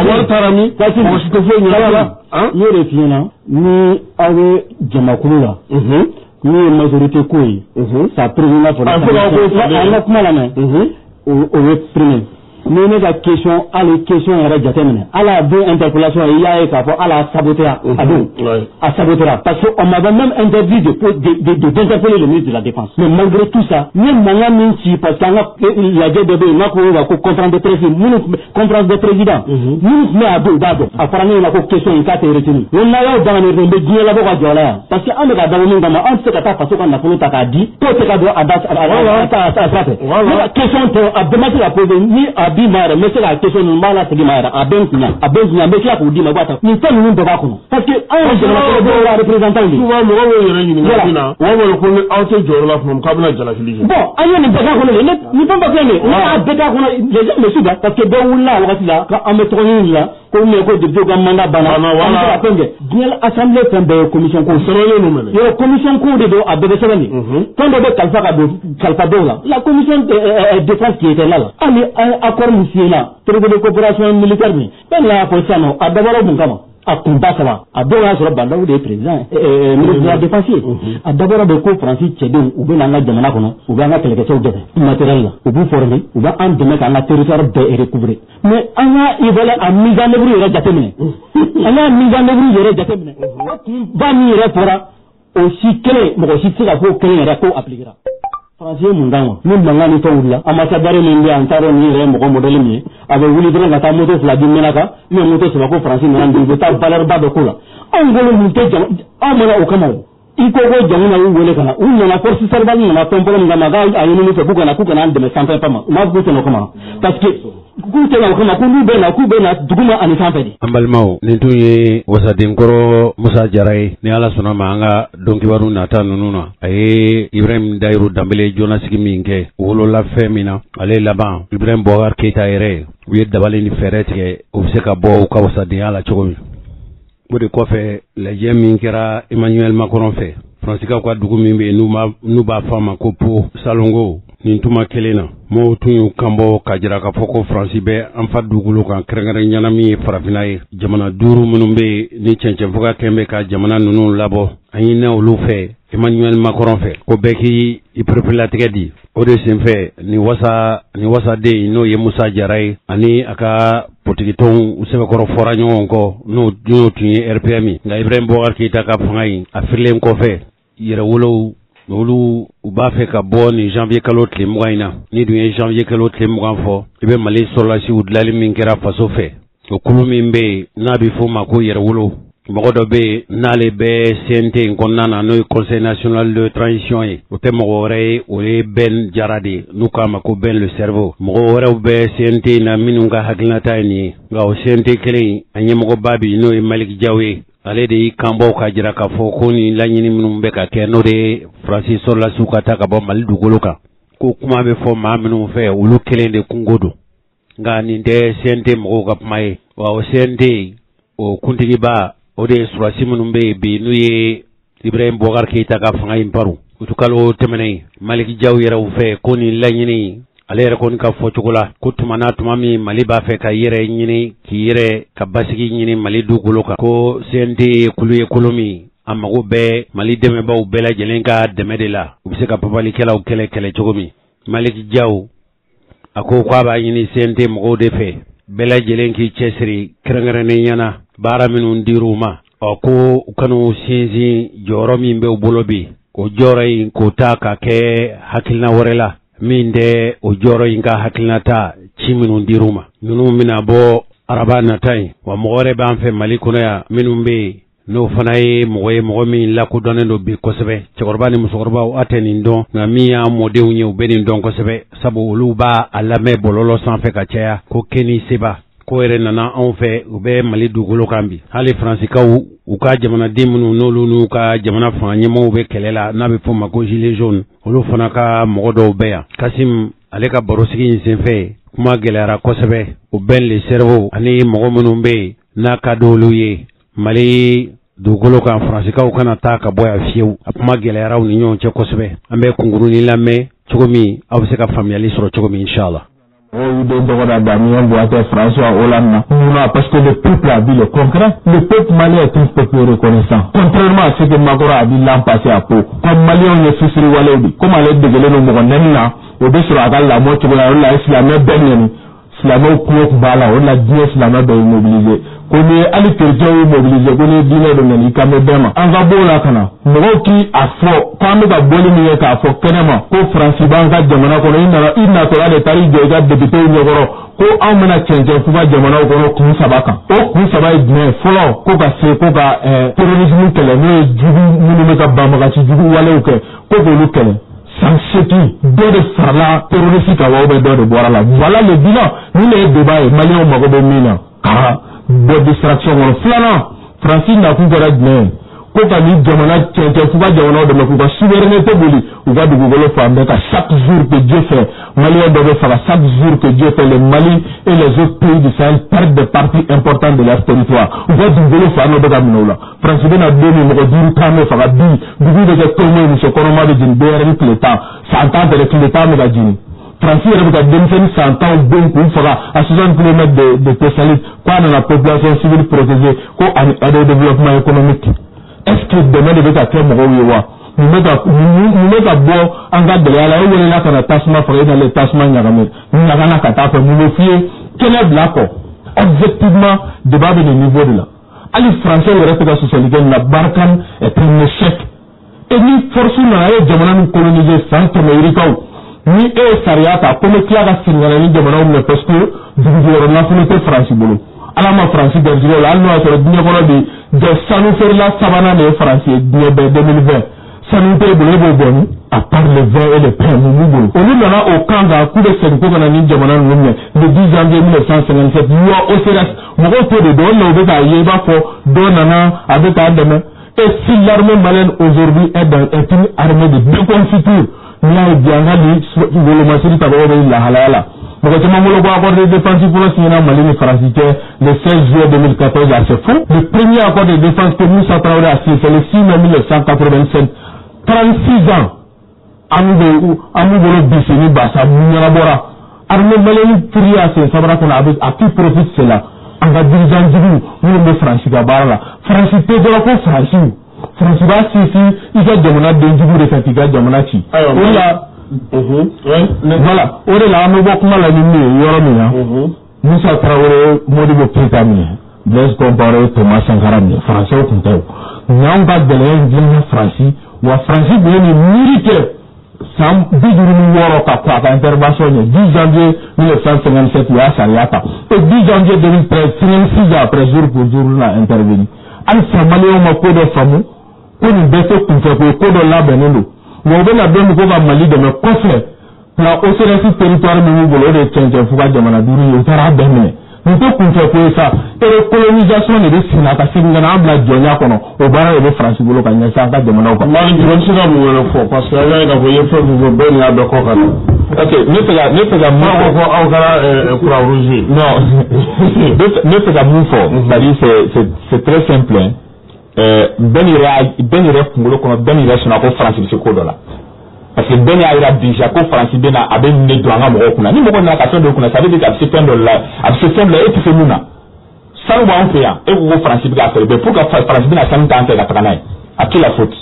S: wari taara min mɔgɔ si tɛ foyi ɲɛna la.
R: n y'o de f'i ɲɛna ni aw bɛ jamakulu la ni ye majorité ko ye sa président fɔra an ka kuma lamɛn o ye premier ni ne ka question hali question yɛrɛ jateminɛ ala don interpellation i y'a ye k'a fɔ ala sabotera a don a sabotera parce que on m'avait même interdit d'interpeller le ministre de la défense mais malgré tout ça n ye mankan min ci parce que an ka lajɛ dɔ bɛ yen n'a ko o ma ko conférence de presse conférence de président minnu tun bɛ a don u b'a dɔn a fɔra ne ɲɛna ko question in k'a tɛ retenu o n'a y'aw dangane n bɛ diɲɛ labɔ ka jɔ a la yan parce que an bɛ ka dabɔ min kama an tɛ se ka taa faso ka nafolo ta k'a di k'o tɛ ka don a sira fɛ ne ka question tɛ a bɛɛ ma se ka poser ni a bi ma yɛrɛ n bɛ se k'a question ninnu n b'a lasegin ma yɛrɛ a bɛ n kunna n bɛ tila k'o d'i ma i b'a ta nin fɛn ninnu bɛɛ b'a kɔnɔ parce que an ye jamanakɔnɔ dɔw ka représentant de.
S: souvent mɔgɔw bɛ yɛrɛ ɲininka min na o b'a fɔ ko ni aw tɛ jɔyɔrɔ la tuma min k'a bɛna jalakili kɛ. bon an ye nin bɛɛ k'a kɔnɔ de nin fɛn bɛɛ filɛ nin ye n y'a bɛɛ k'a kɔnɔ les gens me suivent parce que dɔw wulila a wagati la k'an bɛ tɔgɔ ɲini la ko mais ko député ka mandat banna an bɛ se ka fɛn kɛ diɲɛ assemblée fɛn bɛɛ ye commission ko sɛbɛnlen don mɛnɛ
R: yɔrɔ commission ko de don a bɛɛ bɛ sɛbɛn de fɛn dɔ bɛ kalifa ka don kalifa dɔw la la commission défense qui était là hali accord min signé la traité de coopération militaire min fɛn y'a fɔ sisan nɔ a dabɔra mun kama a kunba saba a dɔw y'a sɔrɔ bandaw de ye président ministre de la défense ye a dabɔra de ko faransi cɛdenw u bɛ na an ka jamana kɔnɔ u bɛ an ka kɛlɛkɛcɛw dɛmɛ matériel la u b'u former u bɛ an dɛmɛ k'an ka territoire bɛɛ recouvrer mais an y'a évaluer a mise en œuvre yɛrɛ jateminɛ an y'a mise en œuvre yɛrɛ jateminɛ kunba min yɛrɛ fɔra o si kelen mɔgɔ si tɛ se ka fɔ o kelen yɛrɛ k'o appliquera faransi ye mun d'an ma ni mankan ni fɛnw wulila ambassadeur min bɛ yan n t'a dɔn nin yɛrɛ ye mɔgɔ modèle min ye a bɛ wuli dɔrɔn ka taa moto fila di Menaka ou moto saba ko faransi nana nin u bɛ taa valeur ba dɔ k'o la anw bolo mun tɛ jama anw mana o kama o i ko ko jamu na y'u wele ka na u nana force cerebral nana fɛn fɔlɔ min kama k'a ɲini min fɛ k'u kana an dɛmɛ sanfɛ pa ma u m'a fɔ k'u tɛ na o kama parce que k'u tɛ na o kama k'u bɛ na duguma ani sanfɛ de.
B: an balimaw nin tun ye wasadenkɔrɔ Musa Jara ye ni ala sɔnna ma an ka dɔnkibaru nata ninnu na a ye Ibrahim Dayiru Danbele jɔnnasigi min kɛ o wolola fɛn min na ale laban Ibrahim Boubacar Keita yɛrɛ u ye dabali ni fɛɛrɛ tigɛ u bɛ se ka bɔ u ka wasadenya la cogo min. o de kɔfɛ lajɛ min kɛra Emmanuel Macron fɛ Fransikaw ka dugu min bɛ n'u b'a fɔ a ma ko Po Salongo nin tuma kelen na mɔgɔw tun y'u kanbɔ ka jira k'a fɔ ko Faransi bɛ an fa dugukolo kan kɛrɛnkɛrɛnnenya min ye farafinna ye jamana 5 minnu bɛ yen ni cɛncɛnfoka kɛn bɛ ka jamana ninnu labɔ an ɲinɛ olu fɛ Emmanuel Macron fɛ ko bɛɛ k'i perepelatigɛ di o de senfɛ nin wasaden n'o ye Musa Jara ye ani a ka politigitɔnw u sɛbɛkɔrɔ fɔra ɲɔgɔn kɔ n'o tun ye RPM nka Ibrahim Boubacar Keita ka fanga in a firilen kɔfɛ yɛrɛwolow olu u b'a fɛ ka bɔ ni janvier kalo tile 20 in na ni dun ye janvier kalo tile 20 fɔ i bɛ Mali sɔrɔlasiw dilanli min kɛra faso fɛ o kulu min bɛ yen n'a bɛ fɔ o ma ko yɛrɛwolo mɔgɔ dɔ bɛ yen n'ale bɛ CNT in kɔnɔna na n'o ye Conseil national de transition ye o tɛ mɔgɔ wɛrɛ ye o ye Ben Jara de n'u k'a ma ko Ben le cerveau mɔgɔ wɛrɛw bɛ CNT na minnu ka hakilinata ye nin ye nka o CNT kelen a ɲɛmɔgɔba bi n'o ye Malick Diaw ye ale de y'i kanbɔ ka jira k'a fɔ ko ni laɲini minnu bɛ ka kɛ n'o de ye Faransi sɔrɔlasiw ka taa ka bɔ Mali dugukolo kan ko kuma bɛ fɔ maa minnu fɛ olu kelen de kungo don nka nin tɛ CNT mɔgɔw ka kuma ye wa o CNT o kuntigiba o de ye surasi minnu bɛ yen bi n'u ye Ibrahim Boubacar Keita ka fanga in baro utukalo tɛmɛnen Malick Diaw yɛrɛ fɛ ko nin laɲini ale yɛrɛ kɔni ka fɔcogo la ko tuma min Mali b'a fɛ ka yɛrɛ ɲini k'i yɛrɛ ka basigi ɲini Mali dugukolo kan ko CNT ye kulu ye kolo min a mago bɛɛ Mali dɛmɛbaw bɛɛ lajɛlen ka dɛmɛ de la u bɛ se ka papalikɛlaw kɛlɛ cogo min Malick Diaw a ko k'a b'a ɲini CNT mɔgɔw de fɛ bɛɛ lajɛlen k'i cɛsiri kɛrɛnkɛrɛnnen ɲɛna baara minnu dir'u ma ko u kan'u sinsin jɔyɔrɔ min bɛ u bolo bi o jɔyɔrɔ in k'o ta ka kɛ hakilina wɛrɛ la min de o joro inga hakilnata chiminu diruma nunu mina bo araba natai wa mogore ban fe malikuno ya minum be no fanaye mogo min la ko donen do bi kosebe cegorba ni musogorba o ateni don na miya modew nyi ubeni don kosebe sabu uluba alame bololo sanfe ka caya ko keni seba ko ere nana on fe ube mali dugolo kambi hali fransikaw u ka jamana dimunu nolu nu ka jamana fanye mo be kelela na be foma ko gilet jaune olu fana ka mogo do be ya kasim ale ka barosigi senfe kuma gelera kosebe u ben le cerveau ani mogo munun be na ka dolu ye mali dugolo kan fransikaw kana ta ka boya fiyew apuma geleraw ni ñon ci kosebe ambe kunguru ni lamme cogomi aw se ka familiali soro cogomi inshallah
S: oui de dogoda damien boite François Hollande non parce que le peuple a dit le concret le peuple malien est un peuple reconnaissant contrairement à ce que Magora a dit l'an passé à Pau comme malien ne susiri waleudi comme allait dégueuler nos mogonenna au dessus à la moitié de la islamé benni islamé ko bala on a dit islamé de immobilisé qu'on est allé terjou mobilisé qu'on est dîner de nani kamé bema anga bola kana mo ki afo kamé ga boli mi ka afo kenema ko France banga jamana ko ina to ale tari joga député nyogoro ko amana chenje fuba jamana ko ko sabaka o ko sabai dine folo ko ga se ko ga terrorisme tele ne jugu munu me ga bamba ga jugu wale ko ko lu kele sans ce qui de farla terroriste ka wa be de boira la voilà le bilan nous les débat malien mago be mina de distraction wala flana Francis na ku gara dine ko ka ni jamana chenche fuba jamana de ko souveraineté boli ou va dugolo fambe ka chaque jour que Dieu fait malien doit faire chaque jour que Dieu fait le Mali et les autres pays du Sahel perdent des parties importantes de leur territoire ou va dugolo fambe de gaminola Francis na demi mo diru tame fa bi dugu de ko mo so koroma de din bere l'état ça entend de l'état me ga jini Francis avait a démissionné 100 ans bon fera à 60 km de Thessalie quoi dans la population civile protégée quoi à développement économique est-ce que demain de ta terre mo wa nous mega bo anga de la wele la kana tasma fere dans les tasma nyagame nyagana kata fa mu fier quel blako objectivement débat de niveau de là ali français le reste de la société la Barkhane est un échec et ni force na jamana coloniser centre américain ni sariata comme kiaga sinala ni jamana mu parce que dugu na funete France bolo alama France berjiro la no asoro dunya kono de sanu fer la sabana de France de 2020 sanu te bolo boni à part le vin et le pain mu bolo on nana au kanga coup de sen ko na ni jamana mu le 10 janvier 1957 yo au CRS mo ko de do no be ta yeba ko do nana avec ademe et si l'armée malienne aujourd'hui est une armée de déconfiture là bianga li ngolo masiri taboro la halala Parce que le accord de défense pour le Mali le 16 juillet 2014 à ce fond. Le premier accord de défense que Moussa Traoré a signé, c'est le 6 mai 1987. 36 ans. Amoubolo Bissini Bassa Mounirabora. Armée malienne Tria, c'est Sabra qu'on a à qui profite cela. En va dirigeant du bout, nous le Francis Gabara. Francis Pedro Francis. Francis Bassi, il a demandé de vous de fatiguer de Monachi. Voilà, on est là, nous beaucoup mal animés, Yoromina. Moussa Traoré, Modibo Pitami, Blaise Compaoré, Thomas Sankarami, Français au Kuntaou. N'anga de l'Indien Francis, ou à Francis bien militaire. Sam Bidou Woro Kapa, intervention le 10 janvier 1957, ou à Sariata. Et 10 janvier 2013, 36 après jour pour jour, on a intervenu. Alpha Maléo Mako de Famou, on nous baisse pour faire le code de la Benendo. Nous avons bien beaucoup de Mali de nos coffres. La OCRC territoire de nous voulons de changer pour de Manadouri au Tara Bénin. Nous devons faire ça. Et la colonisation de Sina, parce que nous avons la Dionia au bar de France, vous le connaissez, ça va demander encore. Marie, je ne sais pas où il faut, parce que là, il a voulu faire vous donner à Bekokana. Ok, ne faisons pas encore à rougir. Non, ne faisons mou fort. C'est très simple. Ben ira kungolo kono ben ira sona ko France bi se ko dola parce que ben ira déjà ko France ben a ben ne doanga mo kuna ni mo na ka tondo kuna ça veut dire que c'est un dollar c'est un dollar et puis nous na ça nous va en faire et ko France bi ka faire pour que France ben a 100 ans la kana à qui la faute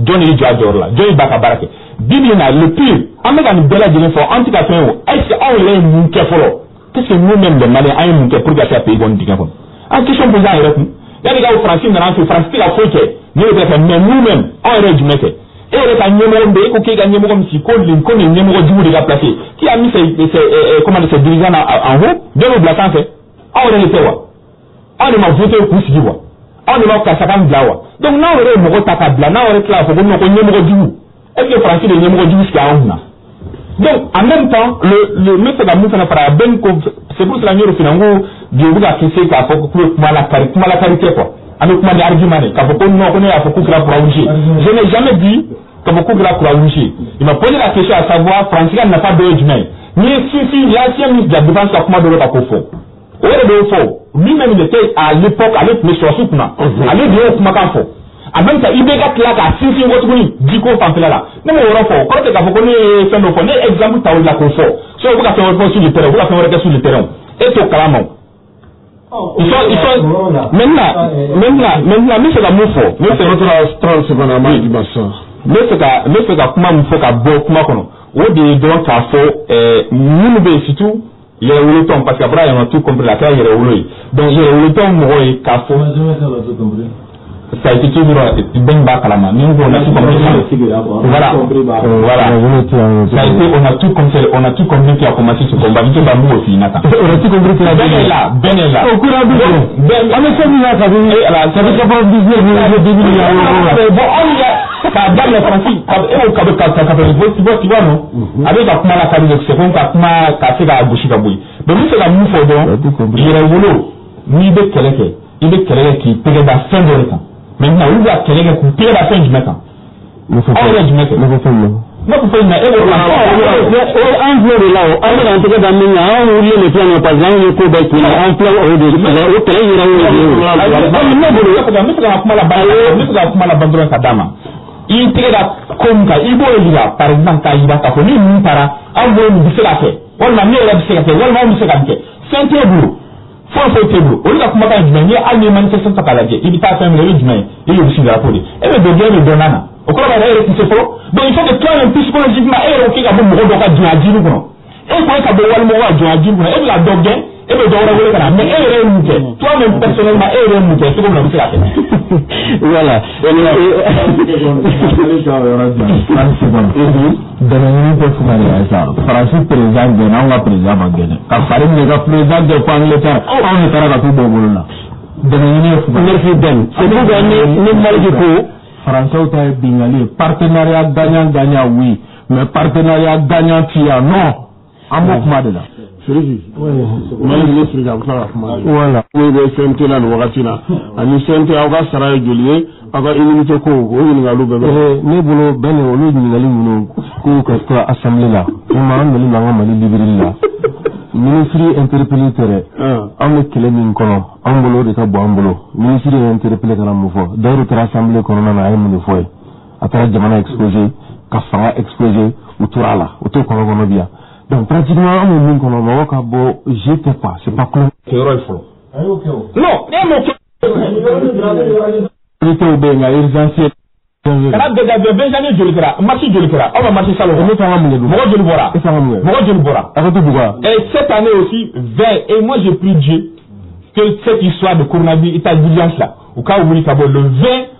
S: Johnny Jador là Johnny Baka Barake bibi na le pire amega ni bela dine fo anti ka fait est-ce on les mun ke folo qu'est-ce que nous même les Maliens ay mun ke pour que ça pays bon diga ko en question posant avec nous. Il y a des gars au Français, dans France, qui a fait que nous, mais nous-mêmes, on est du métier.
T: Et ka ɲɛmɔgɔ bɛ ko k'e ka ɲɛmɔgɔ min sigi ko nin ɲɛmɔgɔ jugu de ka placé qui a mis ses dirigeants en haut jɔn y'o bila sanfɛ aw yɛrɛ de tɛ wa aw de ma voté k'u sigi wa aw de ma karisa kan bila wa donc n'aw yɛrɛ ye mɔgɔ ta ka bila n'aw yɛrɛ tila k'a fɔ ko non ko ɲɛmɔgɔ jugu est-ce que Faransi de ye ɲɛmɔgɔ jugu sigi anw kunna donc en même temps le me fɛ ka mun fana fara bɛn ko c'est pour cela n y'o f'i ɲɛna n ko bi u bɛ ka kisi k'a fɔ ko kuma la kari tɛ quoi an bɛ kuma ni argument de k'a fɔ ko non ko ne y'a fɔ k'u kɛra Croix-Rouge je n'ai jamais dit que k'u kɛra Croix-Rouge il m'a posé la question à savoir Faransi ka nafa dɔ ye jumɛn ye n'i ye sinsin l'ancien ministre de la défense ka kuma dɔ bɛ ka ko fɔ o yɛrɛ de y'o fɔ lui-même il était à l'époque ale tun bɛ sɔrɔsi kunna ale de y'o kumakan fɔ en même temps IBK tila k'a sinsin ko tuguni jiko fanfɛla la ne m'o yɔrɔ fɔ kɔrɔ tɛ k'a fɔ ko ne ye fɛn dɔ fɔ ne ye exemple ta o la k'o fɔ so u bɛ ka fɛn wɛrɛ fɔ sur le terrain u bɛ ka fɛn wɛrɛ kɛ sur le terrain e t'o kalama o. Ils sont maintenant mais c'est la moufo mais c'est notre 30 secondes à moi mais c'est ka kuma moufo ka bo kuma kono o de donc ka fo nous be surtout yɛrɛ woloton parce que après on a tout compris la kɛra yɛrɛ wolo ye donc yɛrɛ woloton mɔgɔ ye k'a fɔ ça a été toujours bɛn b'a kalama ni on a tout compris voilà ça a été on a tout compris qui a commencé ce combat ni ba mu aussi naka on a tout compris que Ben est là au courant du Ben on est celui là ça veut pas dire bon on y a ka dans les principes ka tu vois non avec la kuma la kari c'est comme ka kuma ka se ka gosi ka boyi donc ni c'est la mu fo donc yɛrɛ wolo ni bɛ kɛlɛ kɛ i bɛ kɛlɛ kɛ k'i tɛgɛ da fɛn dɔ de kan maintenant olu b'a kɛlɛ kɛ k'u tɛgɛ da fɛn jumɛn kan aw yɛrɛ jumɛn kɛ ne ko fɛn na e b'o la an filɛ de la o an bɛ k'an tɛgɛ da min kan an wulilen de filɛ nin ye parce que an ye ko bɛɛ k'i la an filɛ o de o kɛlɛ yɛrɛ y'o de ye ne bolo n bɛ fɛ ka kuma laban dɔrɔn ka d'a ma i tɛgɛ da ko min kan i b'o yira par exemple k'a yira k'a fɔ ni ninnu taara anw b'o nin bɛ se ka kɛ walima ne yɛrɛ bɛ se ka kɛ walima anw bɛ se ka kɛ fɛn t'e bolo fɔlɔ t'e bolo olu ka kumakan ye jumɛn ni hali ni manifestation ta k'a lajɛ i bɛ taa fɛn min na i bɛ jumɛn ye i y'o bisi drapeau de e bɛ don diɲɛ bɛ dɔn na o kɔrɔ b'a yɛrɛ yɛrɛ tɛ se fɔlɔ donc il faut que toi même psychologiquement e yɛrɛ k'i ka bɔ mɔgɔ dɔ ka jɔnya jiri kɔnɔ e ko e ka bɔ walimɔgɔ ka jɔnya jiri kɔnɔ e bɛ ka dɔ gɛn e bɛ dɔ wɛrɛ wele ka na mais e yɛrɛ ye mun kɛ toi même personnellement e yɛrɛ ye mun kɛ cogo min na o bɛ se ka kɛ voilà dɛmɛɲini tɛ kuma de ye sa Faransi président gɛnna anw ka président ma gɛnɛ ka fari minɛ ka président gɛn ko Angleterre anw de taara ka t'u bɔ o bolo la dɛmɛɲini ye kuma merci Ben c'est pourquoi ni Maliki ko Français ta ye bingali ye partenariat gagnant oui mais partenariat gagnant ti ya non an b'o kuma de la Siriki Mali ne Siriki a bɛ tila ka kuma de voilà o bɛ CNT la nin wagati la ani CNT aw ka sara ye joli ye aw ka immunité ko o ɲininkaliw bɛɛ bɛ ne bolo bɛɛ ni olu ɲininkali minnu k'u ka to assemblée la vraiment an nali b'an ka Mali libérali la ministre interpellé tɛ dɛ an bɛ kɛlɛ min kɔnɔ an bolo o de ka bon an bolo ministre ye interpellé kana mun fɔ d'ailleurs taara assemblée kɔnɔna na a ye mun de fɔ ye a taara jamana exposé ka fanga exposé u tora a la u t'o kɔnɔ bi yan donc pratiquement an bɛ min kɔnɔ mɔgɔ ka bɔ je sais pas c'est pas clair kɛyɔrɔ ye fɔlɔ non ne m'o kɛ militaires bɛ yen nka urgence kana Benjamin joli kɛra marché joli kɛra aw ma marché salon ne fanga mun de don mɔgɔ joli bɔra mɔgɔ joli bɔra a ka to dugu et cette année aussi 20 et moi j'ai pris Dieu que cette histoire de coronavirus état d'urgence là au cas où il y a le 20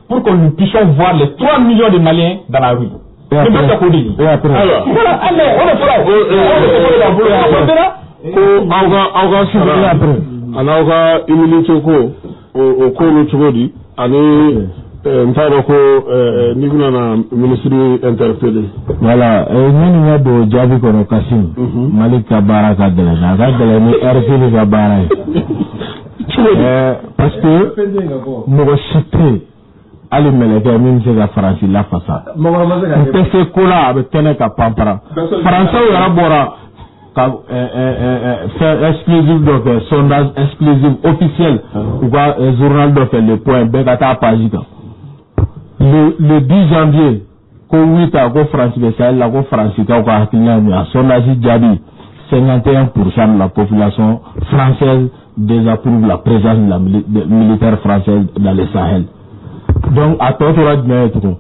T: pour que nous puissions voir les 3 millions de Maliens dans la rue ne pas ça codé alors voilà allez on le fera ko aw ka sira après ana aw ka immunité ko o ko no chogodi ani ntaro ko ni kuna na ministry interpellé voilà ni ya do jabi ko no Kasim Malik ka baraka de la ka de ni RCD ka bara parce que mo cité ali meleke min se ka Faransi la fasa pese kola be tene ka pampara Faransa yara bora ka exclusive donc sondage exclusive officiel ou quoi journal donc le point be ka ta page ka le 10 janvier ko 8 a ko France be Sahel la ko France ka ko hakilina mi a sondage jabi 51% de la population française désapprouve la présence de la militaire française dans le Sahel. Donc à tout tora jumɛn tugun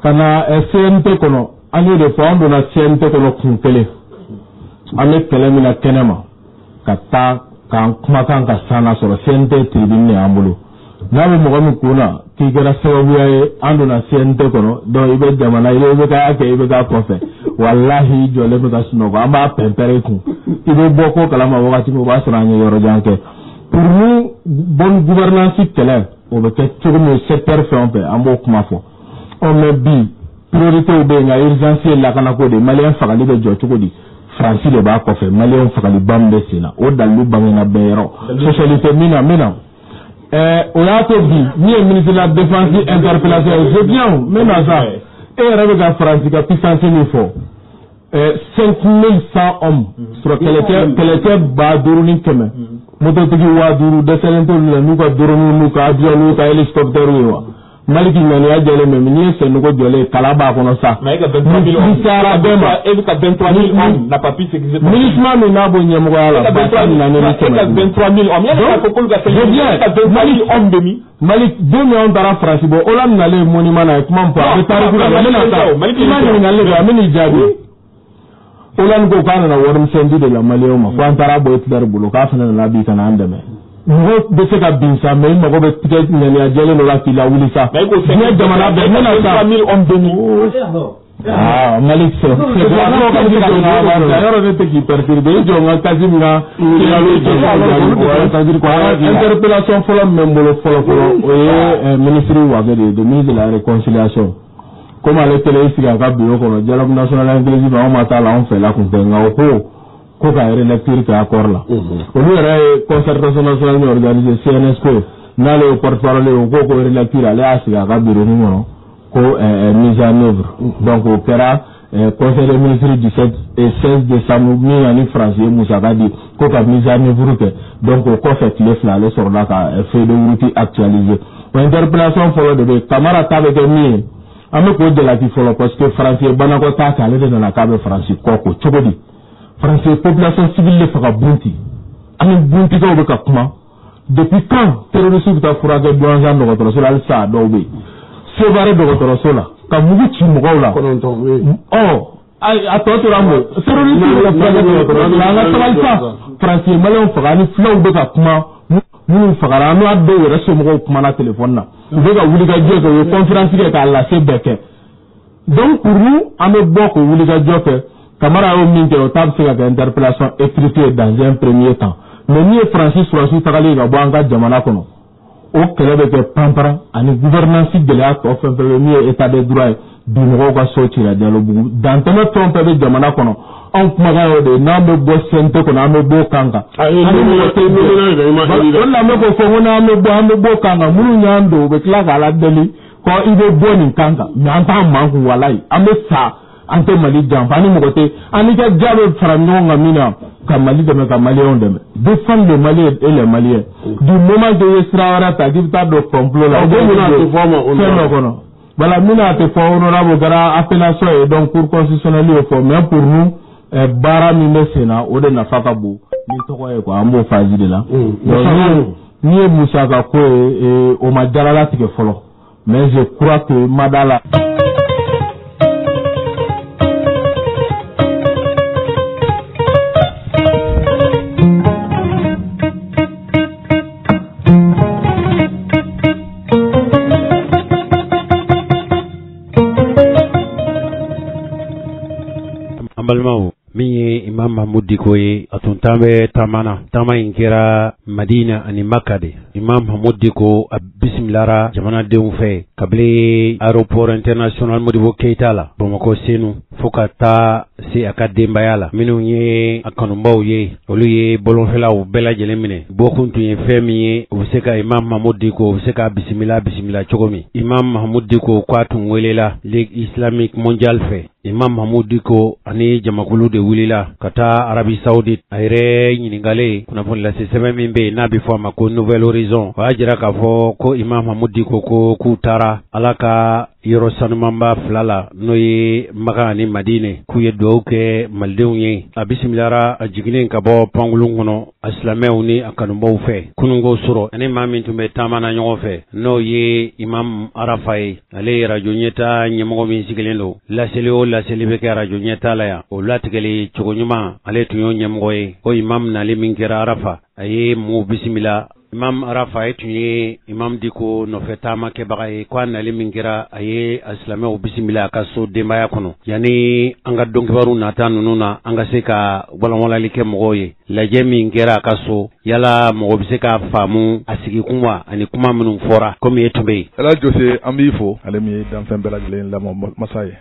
T: kana CNT kɔnɔ an y'o de fɔ an donna CNT kɔnɔ kun kelen an bɛ kɛlɛ min na kɛnɛ ma ka taa k'an kumakan ka sanna sɔrɔ CNT tribune de y'an bolo
S: n'a bɛ mɔgɔ min kun na k'i kɛra sababuya ye an donna CNT kɔnɔ donc i bɛ jamana i bɛ k'a kɛ i bɛ k'a kɔfɛ walahi i jɔlen bɛ ka sunɔgɔ an b'a pɛnpɛrɛ i kun i bɛ bɔ ko kalama wagati min o b'a sɔrɔ an ye yɔrɔ jan kɛ pour nous bonne gouvernance kɛlɛ o bɛ kɛ cogo min secteur fɛn o fɛn an b'o kuma fɔ mais bi priorité bɛ yen nka urgence ye lakanako de maliyɛn fagali bɛ jɔ cogo di Fransi de b'a kɔfɛ maliyɛn fagali ba min bɛ sen na o dalilu bangena bɛɛ yɔrɔ socialité min na o y'a to bi min ye ministre de la défense interpellation c'est bien mais na sa e yɛrɛ bɛ ka Fransi ka puissance min fɔ 5100 hommes sur kɛlɛkɛ 5000 mototigi 5000 dɛsɛlen t'olu la n'u ka drone n'u ka avion n'u ka hélicoptère ye wa Maliki ŋaniya jɛlen mɛ n'i ye Senoko jɔlen kala b'a kɔnɔ sa mais e ka 23000 hommes sara bɛɛ ma e bɛ ka 23000 hommes n'a pas pu sécuriser MINUSMA min n'a b'o ɲɛmɔgɔya la 23000 hommes yani k'a fɔ k'olu ka sécuriser ka 23000 hommes de min Mali don min anw taara Faransi bɔ Hollande nalen monument na ye kuma min fɔ a bɛ tariku la a bɛ na sa i ma ɲininkali kɛ a bɛ n'i jaabi Hollande ko k'a nana warimisɛn di de la maliyɛnw ma ko an taara bɔ Hitler bolo k'a fana nana bi ka na an dɛmɛ mɔgɔ bɛ se ka bin sa mais i mago bɛ peut-être ŋaniya jɛlen dɔ la k'i la wuli sa diɲɛ jamana bɛɛ ne na sa 3000 hommes de nous Malik sɛ yɔrɔ ne tɛ k'i perturber i jɔ n ka kasi min na interpellation fɔlɔ min bɛ n bolo fɔlɔ o ye ministre Wage de ministre de la réconciliation comme ale kɛlen i sigi a ka bureau kɔnɔ dialogue national inclusif anw ma taa la anw fɛla kun tɛ nka o ko ka relecture kɛ accord la olu yɛrɛ ye concertation nationale min organisé CNSP n'ale ye porte-parole ye o ko relecture ale y'a sigi a ka bureau ni kɔnɔ ko mise en œuvre donc o kɛra conseil des ministres 17 et 16 décembre min ani France ye musaka di ko ka mise en œuvre kɛ donc o kɔfɛ tile 2 ale sɔrɔla ka feuille de route actualiser o interpellation fɔlɔ de bɛ Kamara ta bɛ kɛ min ye an bɛ k'o jalaki fɔlɔ parce que France ye banakɔ ta kɛ ale de nana k'a bɛ France kɔ ko cogo di France population civile de faga bunti ani buntikɛw bɛ ka kuma depuis quand terroriste bɛ taa furakɛ Douentza dɔgɔtɔrɔso la halisa a dɔw bɛ yen Sévaré dɔgɔtɔrɔso la ka mugu ci mɔgɔw la a tɔ tora mun terroriste bɛ ka furakɛ dɔgɔtɔrɔso la an ka sabali sa France ye maliyɛnw faga ani fulaw bɛ ka kuma minnu fagara an n'a dɔw yɛrɛ somɔgɔw kumana téléphone na u bɛ ka wulikajɔ kɛ u ye conférence kɛ k'a lase bɛɛ kɛ donc pour nous an bɛ bɔ k'o wulikajɔ kɛ Kamara y'o min kɛ o ta bɛ se ka kɛ interpellation écrite dans un premier temps mais n'i ye Fransi sɔrɔsi tagali ka bɔ an ka jamana kɔnɔ o kɛlɛ bɛ kɛ panpara ani gouvernance gɛlɛya tɔ fɛn fɛn bɛ min ye état de droit ye bi mɔgɔw ka so cira Diallobugu dantɛmɛ fɛn fɛn bɛ jamana kɔnɔ anw kumakan y'o de ye n'an bɛ bɔ CNT kɔnɔ an bɛ bɔ kan kan o de la n bɛ k'o fɔ ko n'an bɛ bɔ kan kan minnu y'an don u bɛ tila k'a la deli ko i bɛ bɔ nin kan kan mais an t'an man kun walayi an bɛ sa an tɛ Mali janfa ani mɔgɔ tɛ an ni ka ja bɛ fara ɲɔgɔn kan min na ka Mali dɛmɛ ka maliyɛnw dɛmɛ défendre le Mali et les Maliens du moment que i ye sira wɛrɛ ta k'i bɛ taa don complot la o bɛ mun a tɛ fɔ ma fɛn dɔ kɔnɔ voilà min a tɛ fɔ honorable o kɛra appellation ye donc cour constitutionnelle y'o fɔ mais pour nous baara min bɛ sen na o de nafa ka bon ni tɔgɔ ye quoi an b'o faji de la n'i ye musaka ko ye o ma jaralatigɛ fɔlɔ mais je crois que ma da la
B: balimaw min ye Imam Mahmud Diko ye a tun t'an bɛ taama na taama in kɛra Madina ani Maka de Imam Mahmud Diko a bisimilara jamanadenw fɛ kabini aéroport international Modibo Keita la Bamakɔ senu fo ka taa se a ka denbaya la minnu ye a kanubaw ye olu ye bɔlɔnfɛlaw bɛɛ lajɛlen minɛ bɔkun tun ye fɛn min ye u bɛ se ka Imam Mahmud Diko u bɛ se ka bisimila cogo min Imam Mahmud Diko k'a tun welela Ligue Islamique Mondiale fɛ Imam Mahmud Diko ani jamakulu de wulila ka taa Arabie Saoudite a yɛrɛ ɲininkale kunnafoni lase sɛbɛn min bɛ yen n'a bɛ fɔ a ma ko Nouvel Horizon o y'a jira k'a fɔ ko Imam Mahmud Diko ko k'u taara Ala ka yɔrɔ sanumanba 2 la n'o ye Maka ani Madine k'u ye dugawu kɛ malidenw ye a bisimilara a jiginnen ka bɔ pankulun kɔnɔ a silamɛw ni a kanubaw fɛ kununko sɔrɔ ani maa min tun bɛ taama na ɲɔgɔn fɛ n'o ye Imam Arafa ye ale ye radio ɲɛtaa ɲɛmɔgɔ min sigilen don laseli o laseli bɛ kɛ radio ɲɛtaa la yan o latigɛli cogo ɲuman ale tun y'o ɲɛmɔgɔ ye o imam nali min kɛra Arafa a ye mɔgɔw bisimila Imam Rafa tun ye Imam Diko nɔfɛ taama kɛbaga ye ko a nali min kɛra a ye alisilamɛw bisimila a ka so denbaya kɔnɔ yanni an ka dɔnkibaru nata ninnu na an ka se ka walawalali kɛ mɔgɔw ye lajɛ min kɛra a ka so yala mɔgɔ bɛ se ka faamu a sigi kuma ani kuma minnu fɔra komi e tun bɛ yen.
U: Ala Jose an b'i fo ale min ye danfɛn bɛɛ lajɛlen lamɔ masa ye.